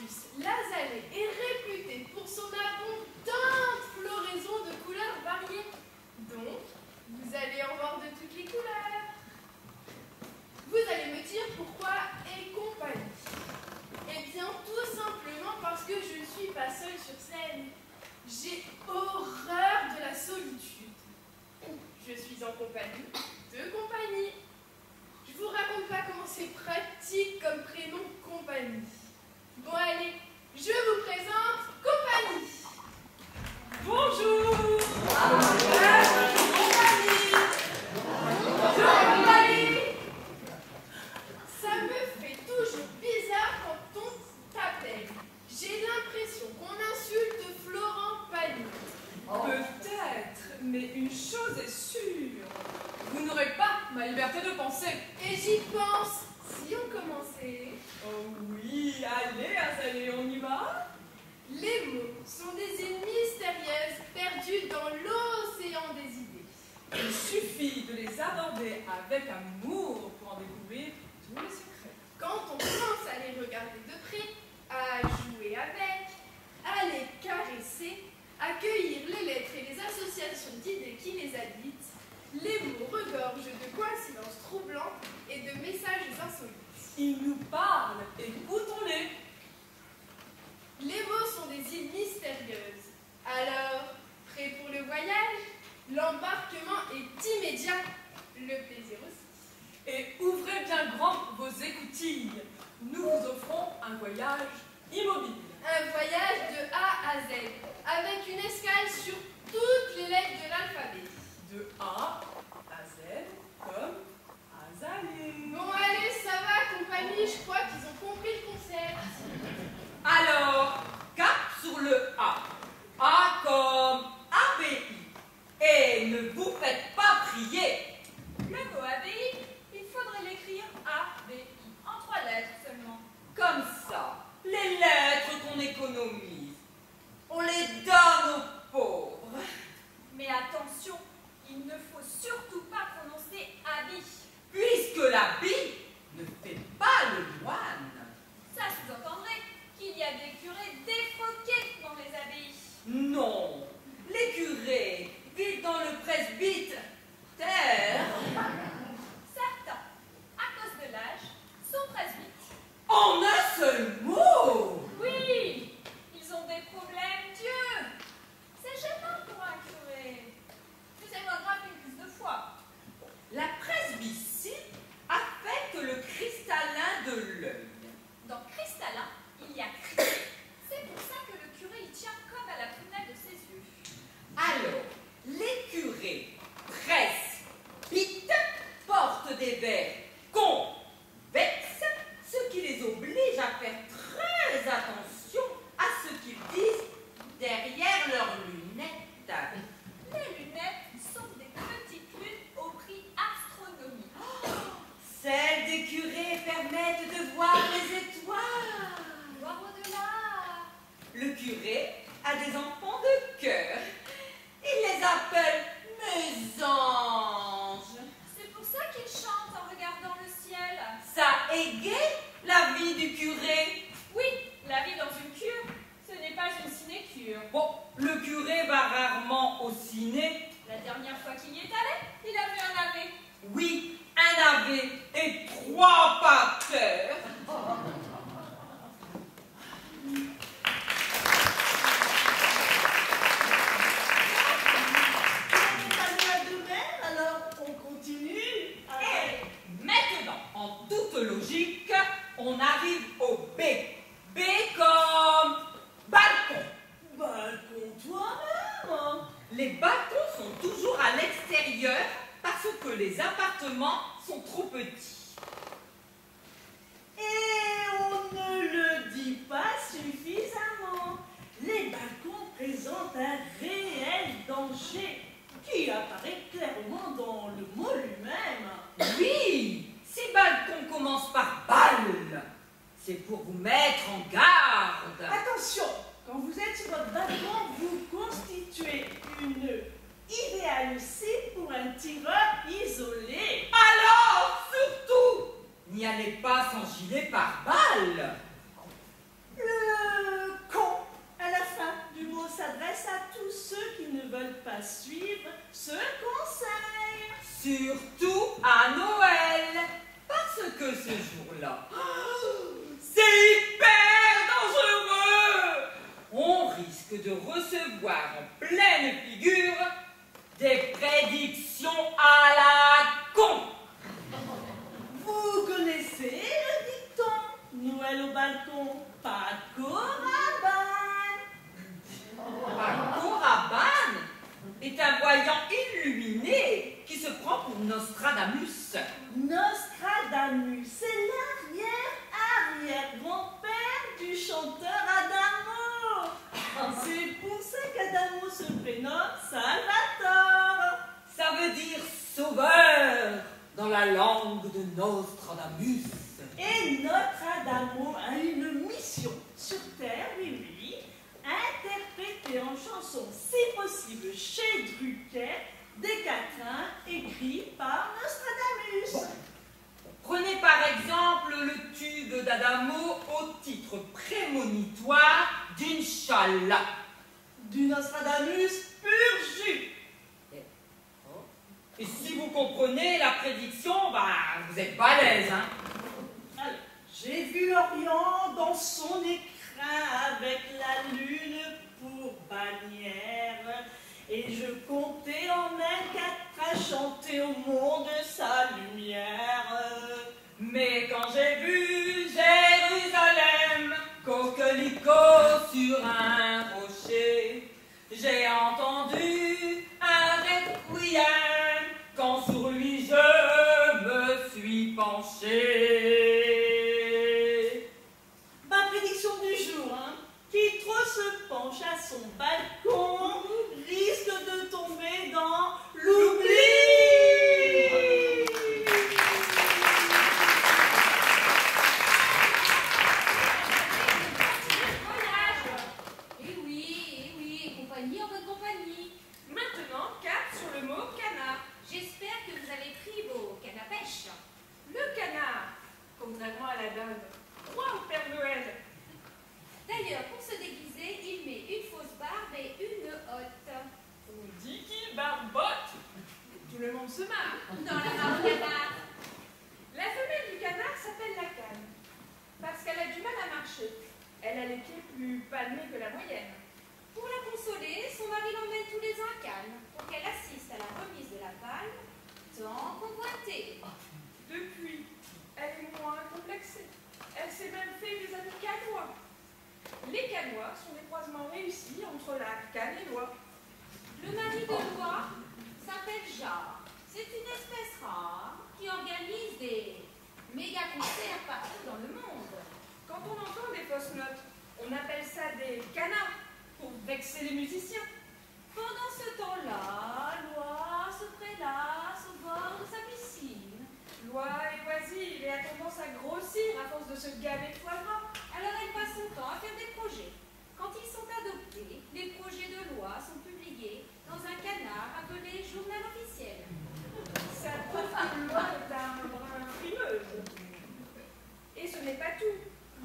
plus, l'azalée est réputée pour son abondante floraison de couleurs variées. Donc, vous allez en voir de toutes les couleurs. Vous allez me dire pourquoi et compagnie. Eh bien, tout simplement parce que je ne suis pas seule sur scène. J'ai horreur de la solitude. Je suis en compagnie de compagnie. Je vous raconte pas comment c'est pratique comme prénom compagnie. Bon allez, je vous présente compagnie. Bonjour. Compagnie. Ça me fait toujours bizarre quand on t'appelle. J'ai l'impression qu'on insulte Florent Pagny. Peut-être, mais une chose est sûre. Vous n'aurez pas ma liberté de penser. Et j'y pense. Si on commençait. Oh oui, allez, on y va. Les mots sont des îles mystérieuses perdues dans l'océan des idées. Il suffit de les aborder avec amour pour en découvrir tous les secrets. Quand on commence à les regarder de près, à jouer avec, à les caresser, à cueillir les lettres et les associations d'idées qui les habitent, les mots regorgent de coïncidences troublantes et de messages insolites. Ils nous parlent, écoutons-les. Les mots sont des îles mystérieuses. Alors, prêts pour le voyage? L'embarquement est immédiat. Le plaisir aussi. Et ouvrez bien grand vos écoutilles. Nous vous offrons un voyage immobile. Un voyage de A à Z, avec une escale sur toutes les lettres de l'alphabet. De A à Z, comme azalée. Bon allez, ça va compagnie, je crois qu'ils ont compris le concept. Alors, cap sur le A. A comme ABI. Et ne vous faites pas prier. Le mot ABI, il faudrait l'écrire ABI, en 3 lettres seulement. Comme ça, les lettres qu'on économise, on les donne aux pauvres. Mais attention, il ne faut surtout pas prononcer ABI. Puisque la bille ne fait pas le moine. Ça sous-entendrait qu'il y a des curés défroqués dans les abbayes. Non, les curés vivent dans le presbytère. Certains, à cause de l'âge, sont presbytes. En un seul mot. Oui, ils ont des problèmes, Dieu. C'est gênant pour un curé. Mais c'est moins grave qu'une crise de foi. La presbytie affecte le cristallin de l'œil. Dans cristallin, il y a cri. C'est pour ça que le curé y tient comme à la prunelle de ses yeux. Alors, les curés presbytes portent des verres convexes, ce qui les oblige à faire très attention à ce qu'ils disent derrière leurs lunettes. Les lunettes sont des petites lunes au prix astronomique. Celles des curés permettent de voir les étoiles. Voir au-delà. Le curé a des enfants de cœur. Il les appelle mes anges. C'est pour ça qu'ils chantent en regardant le ciel. Ça égaye la vie du curé. Oui, la vie dans une cure, ce n'est pas une sinécure. Bon, le curé va rarement au ciné. La dernière fois qu'il y est allé, il a vu un ave. Oui, un ave et 3 patères. Alors, on continue. Et maintenant, en toute logique, on arrive au B. B comme balcon. Balcon toi-même. Les balcons sont toujours à l'extérieur Surtout à Noël, parce que ce jour-là, c'est hyper dangereux. On risque de recevoir en pleine figure des prédictions à la con. Vous connaissez le dicton Noël au balcon, Paco Rabanne. Paco Rabanne est un voyant illuminé qui se prend pour Nostradamus. Nostradamus, c'est l'arrière-arrière-grand-père du chanteur Adamo. C'est pour ça qu'Adamo se prénomme Salvatore. Ça veut dire sauveur dans la langue de Nostradamus. Et notre Adamo a une mission sur Terre, oui, oui, interpréter en chanson, si possible, chez Drucker, des quatrains écrits par Nostradamus. Prenez par exemple le tube d'Adamo au titre prémonitoire d'Inch'Allah. Du Nostradamus pur jus. Et si vous comprenez la prédiction, vous êtes balèze, hein? Alors, j'ai vu l'Orient dans son écrin avec la lune pour bannière. Et je comptais en même qu'à chanter au monde sa lumière. Mais quand j'ai vu Jérusalem, coquelicot sur un rocher, j'ai entendu un requiem quand sur lui je me suis penché. Ma prédiction du jour, hein, qui trop se penche à son balcon risque de tomber dans l'oubli. Eh oui, compagnie en bonne compagnie. Maintenant, cap sur le mot canard. J'espère que vous avez pris vos cannes à pêche. Le canard, contrairement à la dinde, croit au Père Noël. D'ailleurs, pour se déguiser, il met une fausse barbe et une hotte. On dit qu'il barbote. Tout le monde se marre. Dans la barbe canard. La femelle du canard s'appelle la canne, parce qu'elle a du mal à marcher. Elle a les pieds plus palmés que la moyenne. Pour la consoler, son mari l'emmène tous les ans à Cannes pour qu'elle assiste à la remise de la palme, tant convoitée. Depuis, elle est moins complexée. Elle s'est même fait des amis cannois. Les cannois sont des croisements réussis entre la canne et l'oie. Le mari de l'oie s'appelle Jarre. C'est une espèce rare qui organise des méga concerts partout dans le monde. Quand on entend des fausses notes, on appelle ça des canards pour vexer les musiciens. Pendant ce temps-là, l'oie se prélasse au bord de sa piscine. L'oie est oisive et a tendance à grossir à force de se gaver de foie gras. Alors elle passe son temps à faire des projets. Quand ils sont adoptés, les projets de loi sont publiés dans un canard appelé Journal officiel. Ça prouve que l'oie est un brin frimeuse. Et ce n'est pas tout.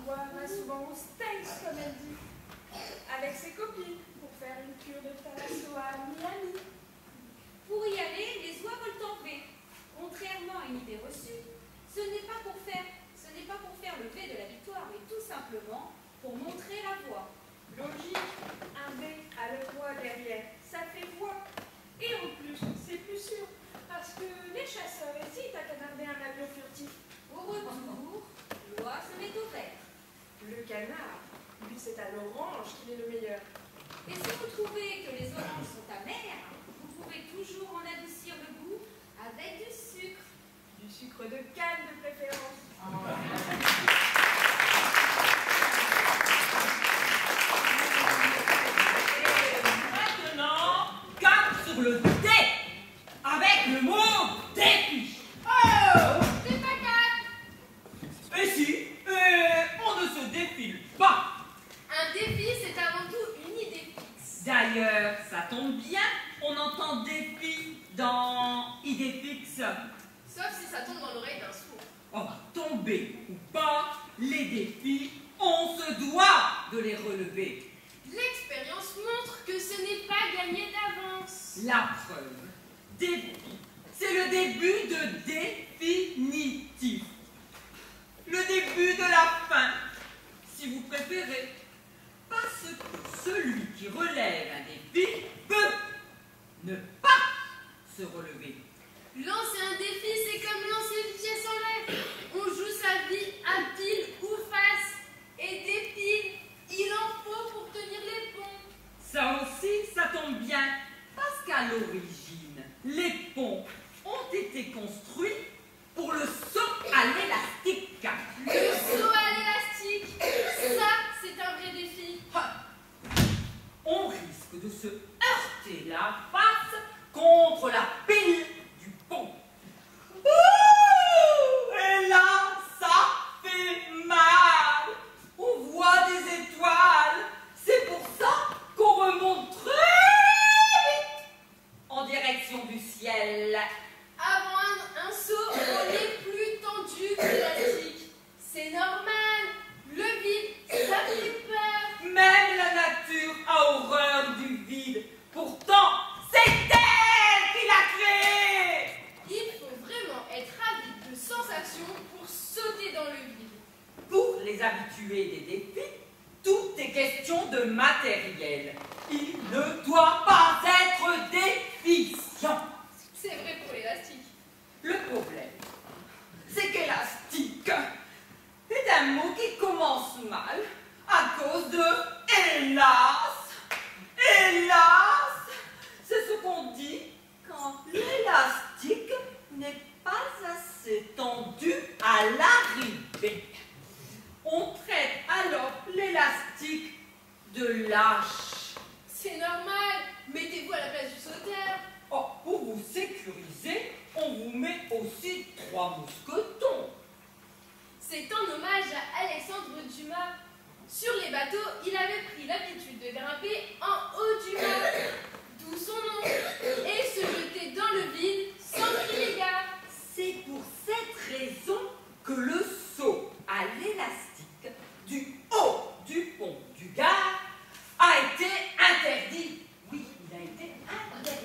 L'oie va souvent au States, comme elle dit, avec ses copines, pour faire une cure de thalasso à Miami. Pour y aller, les oies volent en V. Contrairement à une idée reçue, ce n'est pas pour faire le V de la victoire, mais tout simplement pour montrer la voie. Logique, un B à le voix derrière, ça fait voix. Et en plus, c'est plus sûr, parce que les chasseurs hésitent à canarder un avion furtif. Au retour, l'oie se met au vert. Le canard, lui, c'est à l'orange qu'il est le meilleur. Et si vous trouvez que les oranges sont amères, vous pouvez toujours en adoucir le goût avec du sucre. Du sucre de canne de préférence. Et maintenant, cap sur le dé avec le mot défi. Oh! C'est pas quatre. Et si, on ne se défile pas. Un défi, c'est avant tout une idée fixe. D'ailleurs, ça tombe bien, on entend défi dans idée fixe. Sauf si ça tombe dans l'oreille d'un sourd. On va tomber ou pas, les défis, on se doit de les relever. L'expérience montre que ce n'est pas gagné d'avance. La preuve, défi, c'est le le début de définitif. Le début de la fin, si vous préférez. Parce que celui qui relève un défi peut ne pas se relever. Lancer un défi, c'est comme lancer une pièce en l'air. On joue sa vie à pile ou face. Et des piles, il en faut pour tenir les ponts. Ça aussi, ça tombe bien. Parce qu'à l'origine, les ponts ont été construits pour le saut à l'élastique. Le saut à l'élastique, ça, c'est un vrai défi. On risque de se heurter la face contre la pile du pont. Ouh, et là, ça fait mal. On voit des étoiles. C'est pour ça qu'on remonte très vite en direction du ciel. Avant un saut, on est plus tendu que l'élastique. C'est normal. Le vide, ça fait peur. Même la nature a horreur du vide. Pourtant, c'est elle qui l'a créé. Il faut vraiment être avide de sensations pour sauter dans le vide. Pour les habitués des défis, tout est question de matériel. Il ne doit pas être déficient. C'est vrai pour l'élastique. Le problème, c'est qu'élastique est un mot qui commence mal à cause de hélas. Hélas, c'est ce qu'on dit quand l'élastique n'est pas assez tendu à l'arrivée. On traite alors l'élastique de lâche. C'est normal. Mettez-vous à la place du sauteur. Oh, pour vous sécuriser, on vous met aussi 3 mousquetons. C'est en hommage à Alexandre Dumas. Sur les bateaux, il avait pris l'habitude de grimper en haut du mât, d'où son nom, et se jeter dans le vide sans crier gare. C'est pour cette raison que le saut à l'élastique du haut du pont du Gard a été interdit. Oui, il a été interdit.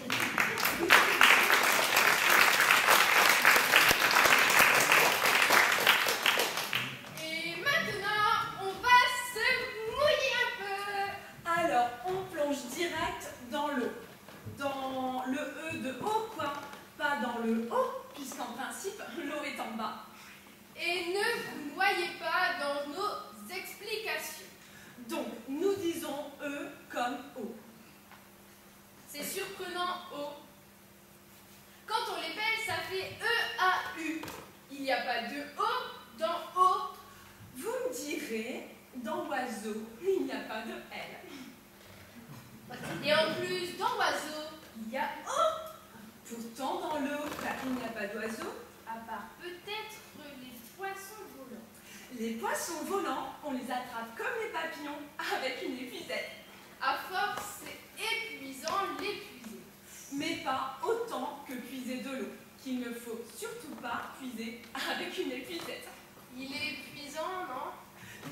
Et maintenant, on va se mouiller un peu. Alors, on plonge direct dans l'eau. Dans le E de haut, quoi. Pas dans le haut, puisqu'en principe, l'eau est en bas. Et ne vous noyez pas dans nos explications. Donc, nous disons E comme O. C'est surprenant, O. Quand on les pèle, ça fait E-A-U. Il n'y a pas de O dans O. Vous me direz, dans oiseau, il n'y a pas de L. Et en plus, dans oiseau, il y a O. Pourtant, dans l'eau, il n'y a pas d'oiseau. À part peut-être les poissons volants. Les poissons volants, on les attrape comme les papillons, avec une épuisette. À force, c'est épuisant l'épuiser. Mais pas autant que puiser de l'eau, qu'il ne faut surtout pas puiser avec une épuisette. Il est épuisant, non?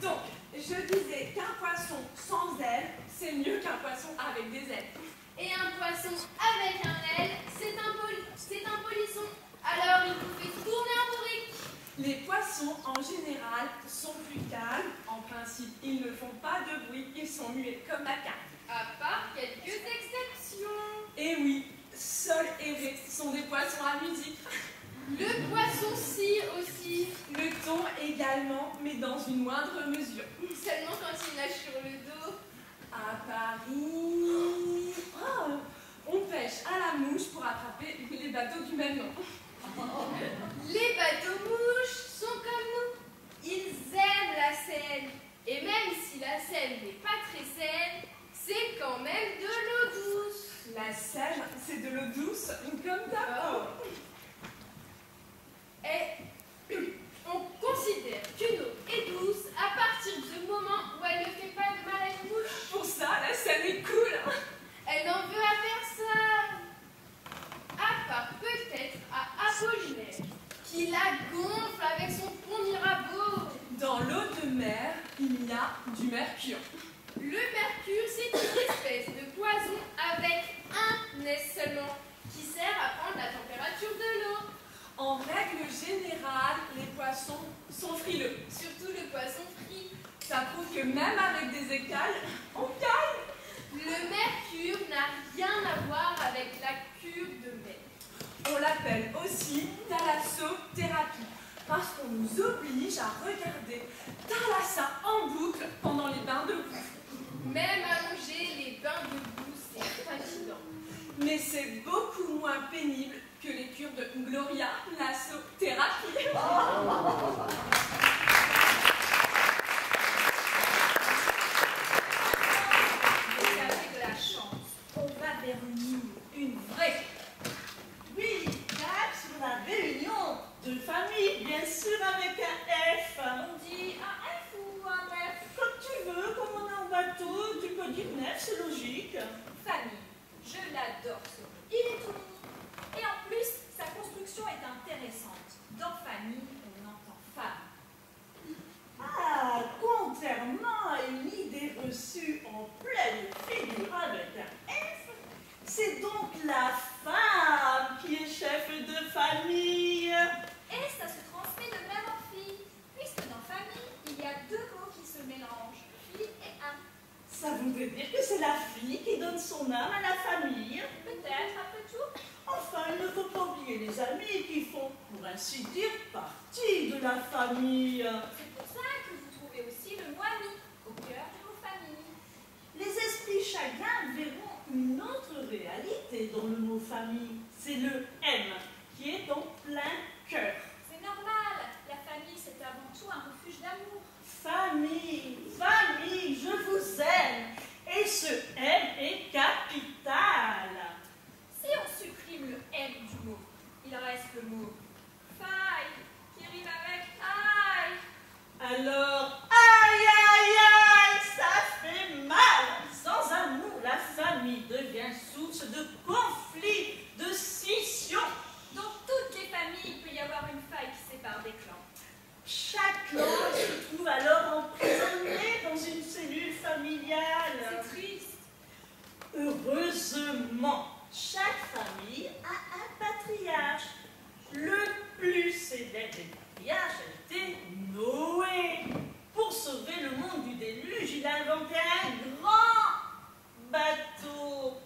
Donc, je disais qu'un poisson sans ailes, c'est mieux qu'un poisson avec des ailes. Et un poisson avec un aile, c'est un polisson. Alors il vous fait tourner en bourrique. Les poissons, en général, sont plus calmes. En principe, ils ne font pas de bruit, ils sont muets comme la carne. À part quelques exceptions. Et oui, seuls et raies sont des poissons à musique. Le poisson-cire aussi. Le thon également, mais dans une moindre mesure. Seulement quand il nage sur le dos. À Paris, on pêche à la mouche pour attraper les bateaux du même nom. Les bateaux-mouches sont comme nous. Ils aiment la Seine. Et même si la Seine n'est pas très saine, c'est quand même de l'eau douce. La Seine, c'est de l'eau douce, comme ta peau. Et on considère qu'une eau est douce à partir du moment où elle ne fait pas de mal à une mouche. Pour ça, la Seine est cool. Elle n'en veut à personne. À part peut-être à Apollinaire, qui la gonfle avec son pont Mirabeau. Dans l'eau de mer, il y a du mercure. Le mercure, c'est une espèce de poison avec un nez seulement, qui sert à prendre la température de l'eau. En règle générale, les poissons sont frileux. Surtout le poisson frit. Ça prouve que même avec des écailles, on cale. Le mercure n'a rien à voir avec la cure de mer. On l'appelle aussi thalassothérapie parce qu'on nous oblige à regarder Thalassa en boucle pendant les bains de boue. Même allonger les bains de boue, c'est fatigant. Mais c'est beaucoup moins pénible que les cures de Gloria Lassothérapie. Vous avez de la chance. On va vers une vraie. Oui, cap sur la réunion de famille, bien sûr avec un F. On dit un F ou un F? Comme tu veux, comme on est en bateau, tu peux dire nef, c'est logique. Famille. Je l'adore ce mot. Il est tout mignon. Et en plus, sa construction est intéressante. Dans famille, on entend femme. Ah, contrairement à une idée reçue en pleine figure avec un F, c'est donc la femme qui est chef de famille. Et ça se transmet de mère en fille, puisque dans famille, il y a deux mots qui se mélangent, fille et âme. Ça voudrait dire que c'est la fille qui donne son âme à la famille. Peut-être, après tout. Enfin, il ne faut pas oublier les amis qui font, pour ainsi dire, partie de la famille. C'est pour ça que vous trouvez aussi le mot ami au cœur de vos familles. Les esprits chagrins verront une autre réalité dans le mot famille. C'est le M qui est en plein cœur. C'est normal, la famille c'est avant tout un refuge d'amour. Famille, famille, je vous aime. Et ce M est capital. Si on supprime le M du mot, il reste le mot faille qui rime avec aïe. Alors, aïe, aïe, aïe, ça fait mal. Sans amour, la famille devient source de conflits, de scissions. Dans toutes les familles, il peut y avoir une faille qui sépare des clans. Chaque clan se trouve alors emprisonné dans une cellule familiale. C'est triste. Heureusement, chaque famille a un patriarche. Le plus célèbre des patriarches a été Noé. Pour sauver le monde du déluge, il a inventé un grand bateau.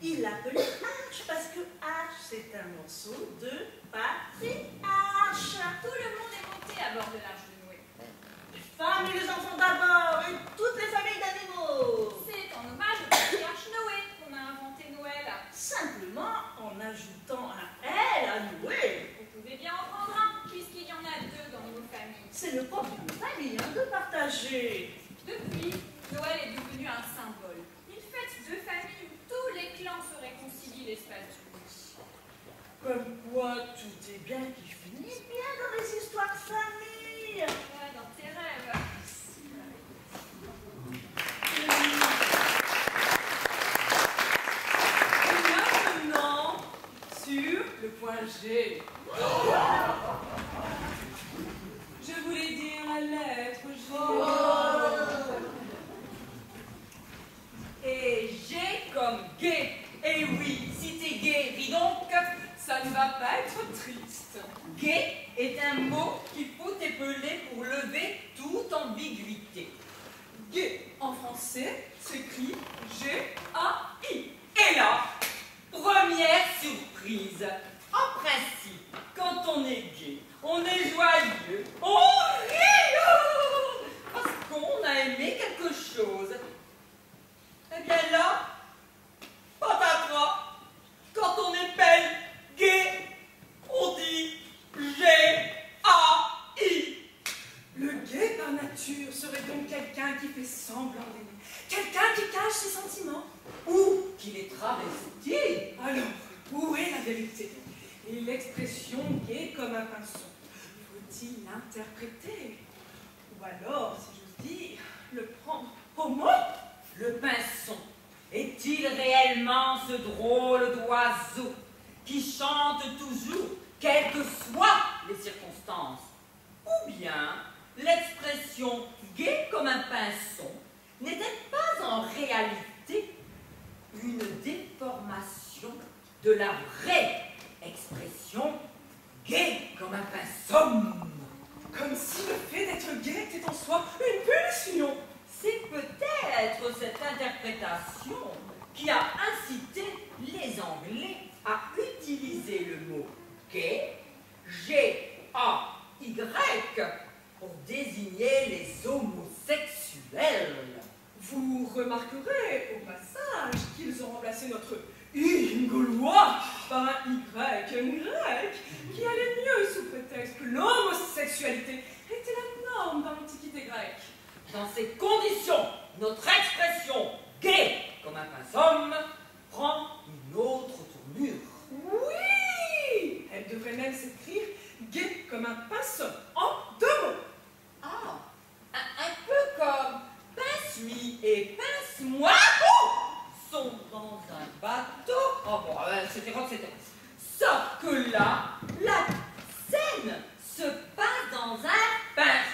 Il l'appelait Arche parce que Arche, c'est un morceau de patriarche. Tout le monde est monté à bord de l'arche de Noé. Les femmes et les enfants d'abord, et toutes les familles d'animaux. C'est en hommage au patriarche Noé qu'on a inventé Noël. Simplement en ajoutant un L à Noé. Vous pouvez bien en prendre un, puisqu'il y en a deux dans nos familles. C'est le propre d'une famille de partager. Depuis, Noël est devenu un symbole. Une fête de famille où tous les clans se réconcilient l'espace du midi. Comme quoi tout est bien qui finit bien dans les histoires de famille. Ouais, dans tes rêves. Et maintenant, sur le point G. Je voulais dire la lettre G. Et G comme gay. Et oui, si t'es gay, ris donc. Ça ne va pas être triste. Gay est un mot qu'il faut épeler pour lever toute ambiguïté. Gay en français s'écrit G-A-I. Et là, première surprise. En principe, quand on est gay, on est joyeux, on rit, parce qu'on a aimé quelque chose. Eh bien là, patatras, quand on est belle, gay, on dit G-A-I. Le gay par nature serait donc quelqu'un qui fait semblant d'aimer, quelqu'un qui cache ses sentiments. Ou qu'il est travesti. Alors, où est la vérité? Et l'expression gay comme un pinceau, faut-il l'interpréter? Ou alors, si j'ose dire, le prendre au mot? Le pinson est-il réellement ce drôle d'oiseau qui chante toujours, quelles que soient les circonstances? Ou bien l'expression gai comme un pinson n'était pas en réalité une déformation de la vraie expression gai comme un pinceau. Comme si le fait d'être gai était en soi une punition. C'est peut-être cette interprétation qui a incité les Anglais à utiliser le mot gay, G-A-Y, pour désigner les homosexuels. Vous remarquerez au passage qu'ils ont remplacé notre I gaulois par un Y grec qui allait mieux sous prétexte que l'homosexualité était la norme dans l'Antiquité grecque. Dans ces conditions, notre expression gay comme un pinceau prend une autre tournure. Oui! Elle devrait même s'écrire gai comme un pinceau en 2 mots. Ah, un peu comme pince-lui et pince-moi sont dans un bateau. Oh bon, etc. Sauf que là, la scène se passe dans un pince.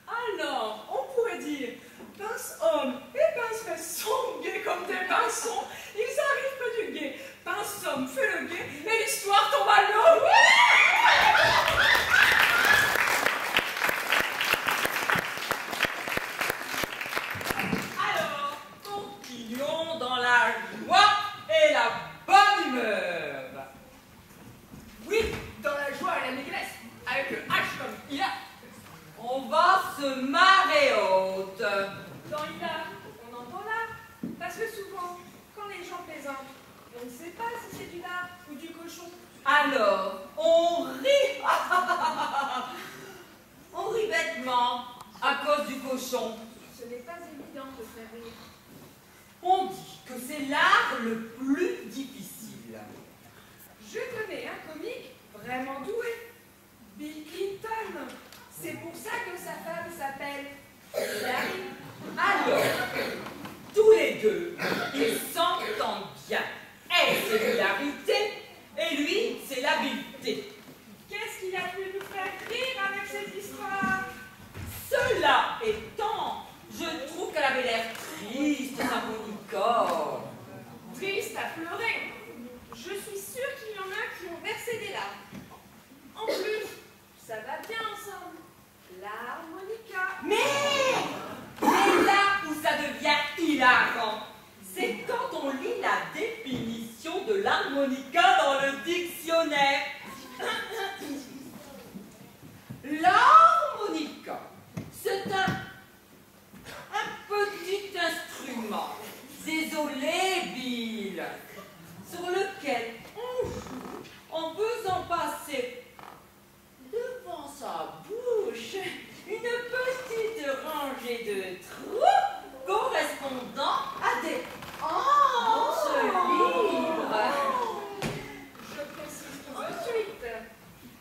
Alors, on pourrait dire pince-homme et pince-fesse sont gays comme des pinceaux. Ils arrivent près du guet. Pince-homme fait le guet et l'histoire tombe à l'eau. Alors, continuons dans la joie et la bonne humeur. Oui, dans la joie et la négresse, avec le H comme il a. On va se marrer haute. Dans Ida, on entend là. Parce que souvent, quand les gens plaisantent, on ne sait pas si c'est du lard ou du cochon. Alors, on rit. On rit bêtement à cause du cochon. Ce n'est pas évident de faire rire. On dit que c'est l'art le plus difficile. Je connais un comique vraiment doué, Bill Clinton. C'est pour ça que sa femme s'appelle Hillary. Alors, tous les deux, ils s'entendent bien. Elle, c'est l'hilarité, et lui, c'est l'habileté. Qu'est-ce qu'il a pu nous faire rire avec cette histoire? Cela étant, je trouve qu'elle avait l'air triste, sa Monica. Triste à pleurer. Je suis sûre qu'il y en a qui ont versé des larmes. En plus, ça va bien ensemble. L'harmonica. Mais là où ça devient hilarant, c'est quand on lit la définition de l'harmonica dans le dictionnaire. L'harmonica, c'est un petit instrument, désolé Bill, sur lequel on joue en faisant passer devant sa bouche une petite rangée de trous correspondant à des hanches libres. Je précise tout de suite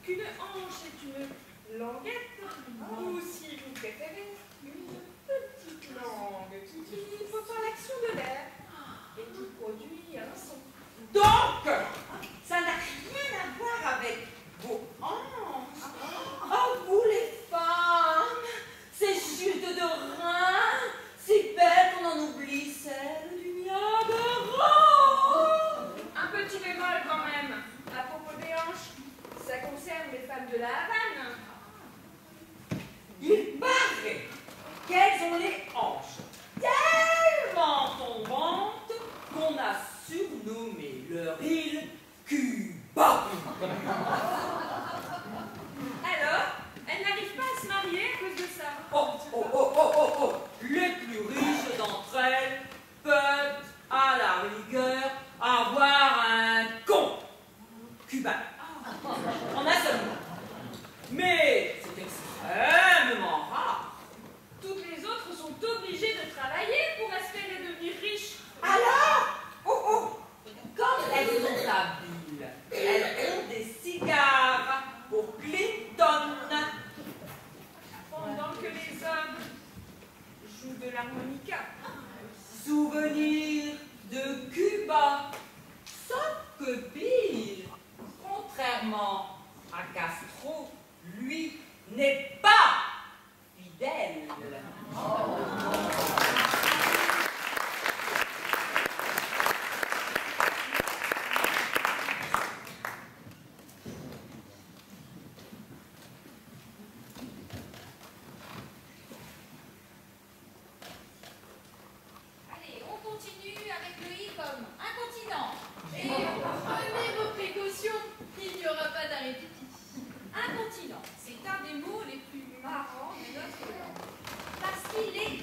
qu'une hanche est une languette, ou si vous préférez, une petite langue qui utilise autant l'action de l'air et qui produit un son. Donc, ça n'a rien à voir avec vos hanches. Oh, vous les femmes, ces chutes de reins, si belles qu'on en oublie celles du Niagara. Un petit bémol quand même, à propos des hanches, ça concerne les femmes de la Havane. Il paraît qu'elles ont les hanches tellement tombantes qu'on a surnommé leur île Cuba. Alors, elles n'arrivent pas à se marier à cause de ça. Oh. Les plus riches d'entre elles peuvent, à la rigueur, avoir un con cubain. En un seul mot. Mais c'est extrêmement rare. Toutes les autres sont obligées de travailler pour espérer devenir riches. Alors, comme elles sont habiles, elles ont des cigares pour Clinton. Pendant que les hommes jouent de l'harmonica. Souvenir de Cuba. Sauf que Bill, contrairement à Castro, lui n'est pas fidèle.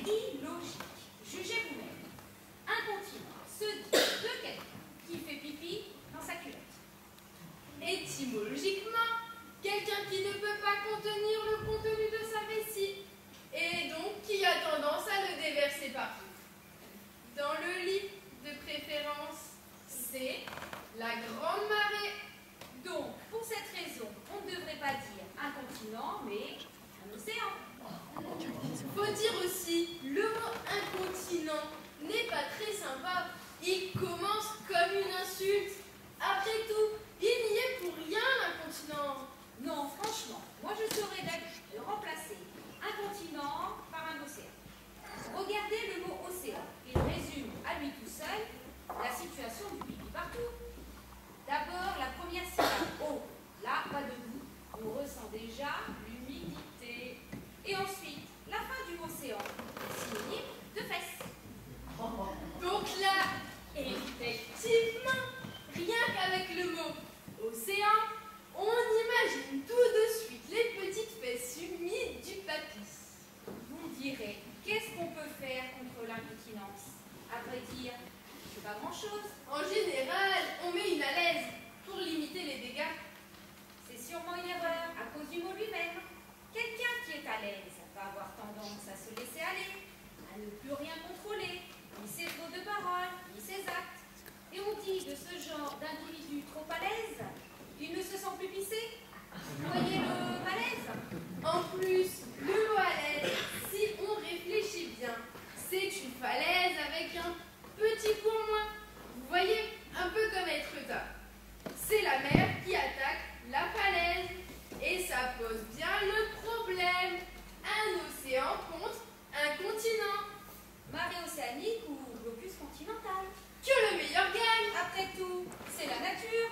illogique. Jugez vous-même. Incontinent se dit de quelqu'un qui fait pipi dans sa culotte. Étymologiquement, quelqu'un qui ne peut pas contenir le contenu de sa vessie et donc qui a tendance à le déverser partout. Dans le lit de préférence, c'est la grande marée. Donc, pour cette raison, on ne devrait pas dire un continent, mais un océan. Faut dire aussi, le mot incontinent n'est pas très sympa. Il commence comme une insulte. Après tout, il n'y est pour rien l'incontinent. Non, franchement, moi je saurais d'avis de remplacer un continent par un océan. Regardez le mot océan. Il résume à lui tout seul la situation du pipi partout. D'abord, la première syllabe, eau. Là, pas de goût. On ressent déjà l'humidité. Et ensuite, la fin du mot océan, synonyme de fesses. Donc là, effectivement, rien qu'avec le mot océan, on imagine tout de suite les petites fesses humides du papy. Vous me direz, qu'est-ce qu'on peut faire contre l'incontinence? À vrai dire, c'est pas grand-chose. En général, on met une alaise pour limiter les dégâts. C'est sûrement une erreur, à cause du mot lui-même. Quelqu'un qui est à l'aise va avoir tendance à se laisser aller, à ne plus rien contrôler, ni ses fautes de parole, ni ses actes. Et on dit de ce genre d'individu trop à l'aise, il ne se sent plus pisser. Vous voyez le malaise? En plus, le mot à l'aise, si on réfléchit bien, c'est une falaise avec un petit point moins. Vous voyez, un peu comme être tard. C'est la mer qui attaque la falaise. Et ça pose bien le problème. Un océan contre un continent. Marée océanique ou blocus continental. Que le meilleur gagne. Après tout, c'est la nature.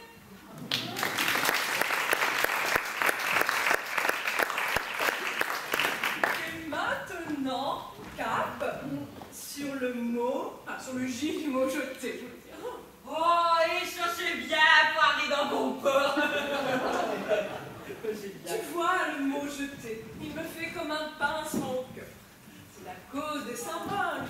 Et maintenant, cap sur le mot, sur le J du mot jeté, je veux dire. Oh, et cherchez bien à parler dans mon corps. Tu vois le mot jeté, il me fait comme un pincement au cœur. C'est la cause des symboles.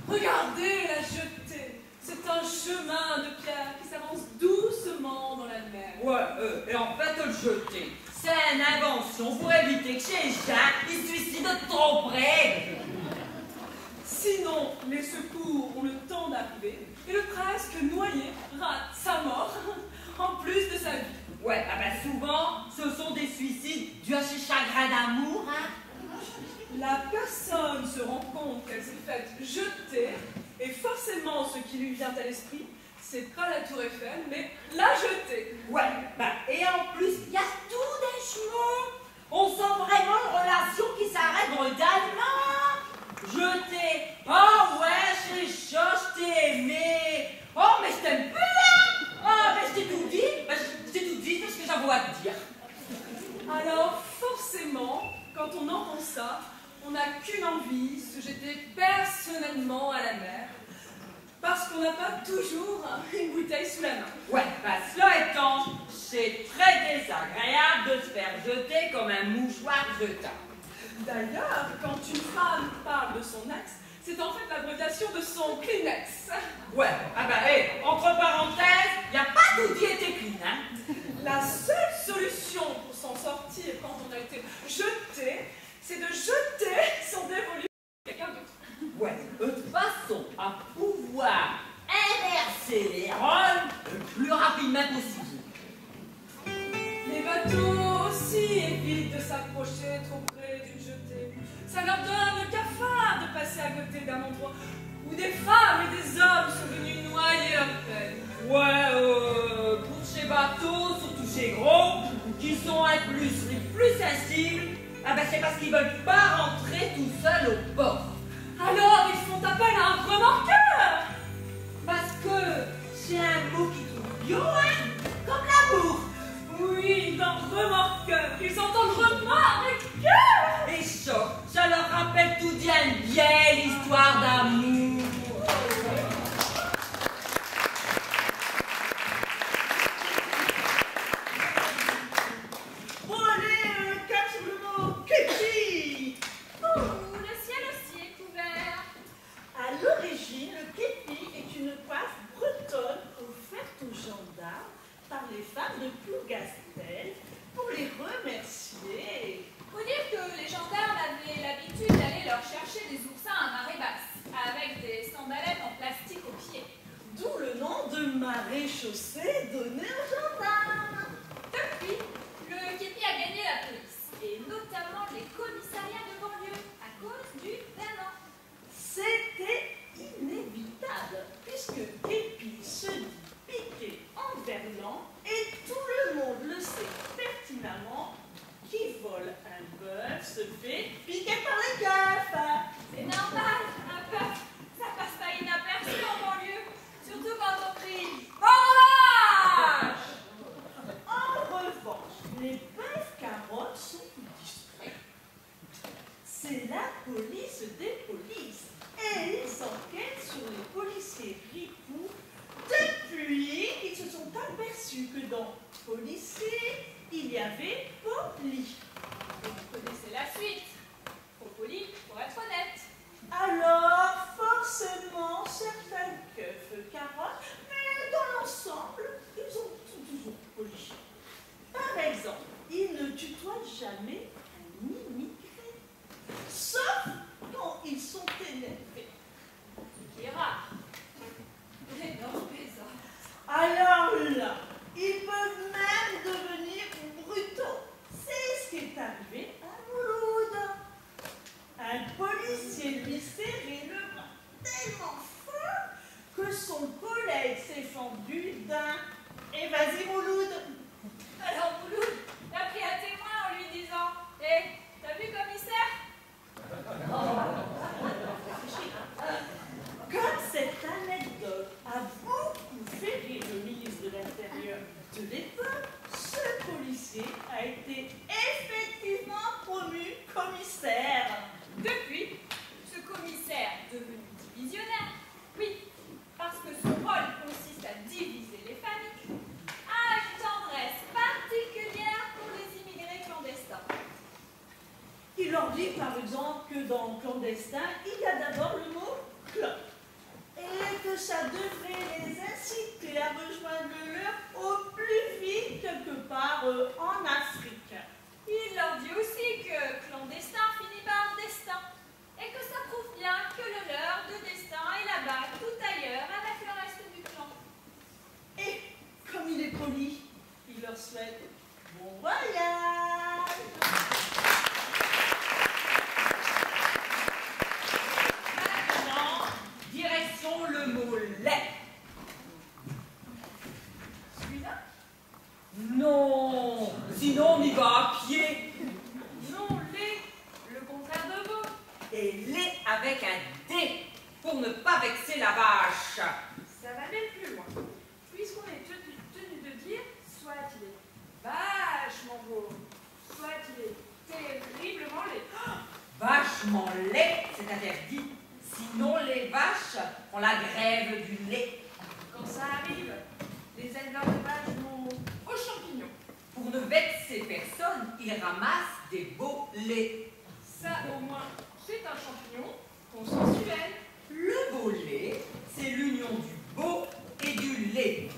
Regardez la jetée. C'est un chemin de pierre qui s'avance doucement dans la mer. Ouais, et en fait, le jeter, c'est une invention pour éviter que chez Jacques, il se suicide trop près. Sinon, les secours ont le temps d'arriver et le presque noyé rate sa mort en plus de sa vie. Ouais, souvent, ce sont des suicides dus à ces chagrins d'amour, hein. La personne se rend compte qu'elle s'est faite jeter et forcément ce qui lui vient à l'esprit, c'est pas la tour Eiffel, mais la jetée. Ouais, et en plus, il y a tout des cheveux. On sent vraiment une relation qui s'arrête brutalement. Jeter. Oh ouais, c'est chaud, je t'ai aimé. Oh, mais je t'aime plus, hein. Oh, mais je t'ai tout dit. Je t'ai tout dit parce que j'avoue à te dire. Alors forcément, quand on entend ça, on n'a qu'une envie, se jeter personnellement à la mer. Parce qu'on n'a pas toujours une bouteille sous la main. Ouais, cela étant, c'est très désagréable de se faire jeter comme un mouchoir jetable. D'ailleurs, quand une femme parle de son ex, c'est en fait l'abrégation de son Kleenex. Ouais, entre parenthèses, il n'y a pas tout dit été clean, hein. La seule solution pour s'en sortir quand on a été jeté, c'est de jeter son dévolu à quelqu'un d'autre. Ouais, de toute façon, à pouvoir inverser les rôles le plus rapidement possible. Les bateaux aussi évitent de s'approcher trop près d'une jetée. Ça leur donne le cafard de passer à côté d'un endroit où des femmes et des hommes sont venus noyer leur peine. Ouais, pour ces bateaux, surtout ces gros, qui sont les plus sensibles, c'est parce qu'ils veulent pas rentrer tout seuls au port. Alors ils font appel à un remorqueur. Parce que c'est un mot qui trouve bio, hein, comme l'amour. Oui, dans remorqueur, ils entendent remorqueur. Et ça leur rappelle tout bien une vieille histoire d'amour. Bon allez, cap sur le mot Kitty. Oh, le ciel aussi est y avait poli. Vous connaissez la suite. Trop poli pour être honnête. Alors, forcément, certains keufs carottes, mais dans l'ensemble, ils sont toujours polis. Par exemple, ils ne tutoient jamais un immigré, sauf quand ils sont énervés. Qui est rare. Énorme ça. Alors là, ils peuvent même devenir brutaux. C'est ce qui est arrivé à Mouloud. Un policier lui serrait le bras tellement fort que son collègue s'est fendu d'un « Et vas-y Mouloud !» Alors Mouloud l'a pris à témoin en lui disant « Hé, t'as vu commissaire ?» Comme cette anecdote a beaucoup fait rire le ministre de l'Intérieur de l'époque, ce policier a été effectivement promu commissaire. Depuis, ce commissaire devenu divisionnaire, oui, parce que son rôle consiste à diviser les familles, a une tendresse particulière pour les immigrés clandestins. Il leur dit par exemple que dans clandestin, il y a d'abord le mot clan et que ça devrait les inciter à rejoindre le leur au plus vite quelque part en Afrique. Il leur dit aussi que clandestin finit par destin, et que ça prouve bien que le leur de destin est là-bas, tout ailleurs, avec le reste du clan. Et comme il est poli, il leur souhaite bon voyage. Maintenant, direction le mot lait. Celui-là? Non, sinon on y va à pied. Non, lait, le contraire de beau. Et lait avec un D, pour ne pas vexer la vache. Ça va même plus loin, puisqu'on est tenu de dire soit il est vachement beau, soit il est terriblement laid. Vachement lait, c'est interdit. Sinon les vaches font la grève du lait. Quand ça arrive, les éleveurs de vaches vont aux champignons. Pour ne vexer personne, ils ramassent des beaux laits. Ça, au moins, c'est un champignon consensuel. Le beau lait, c'est l'union du beau et du lait.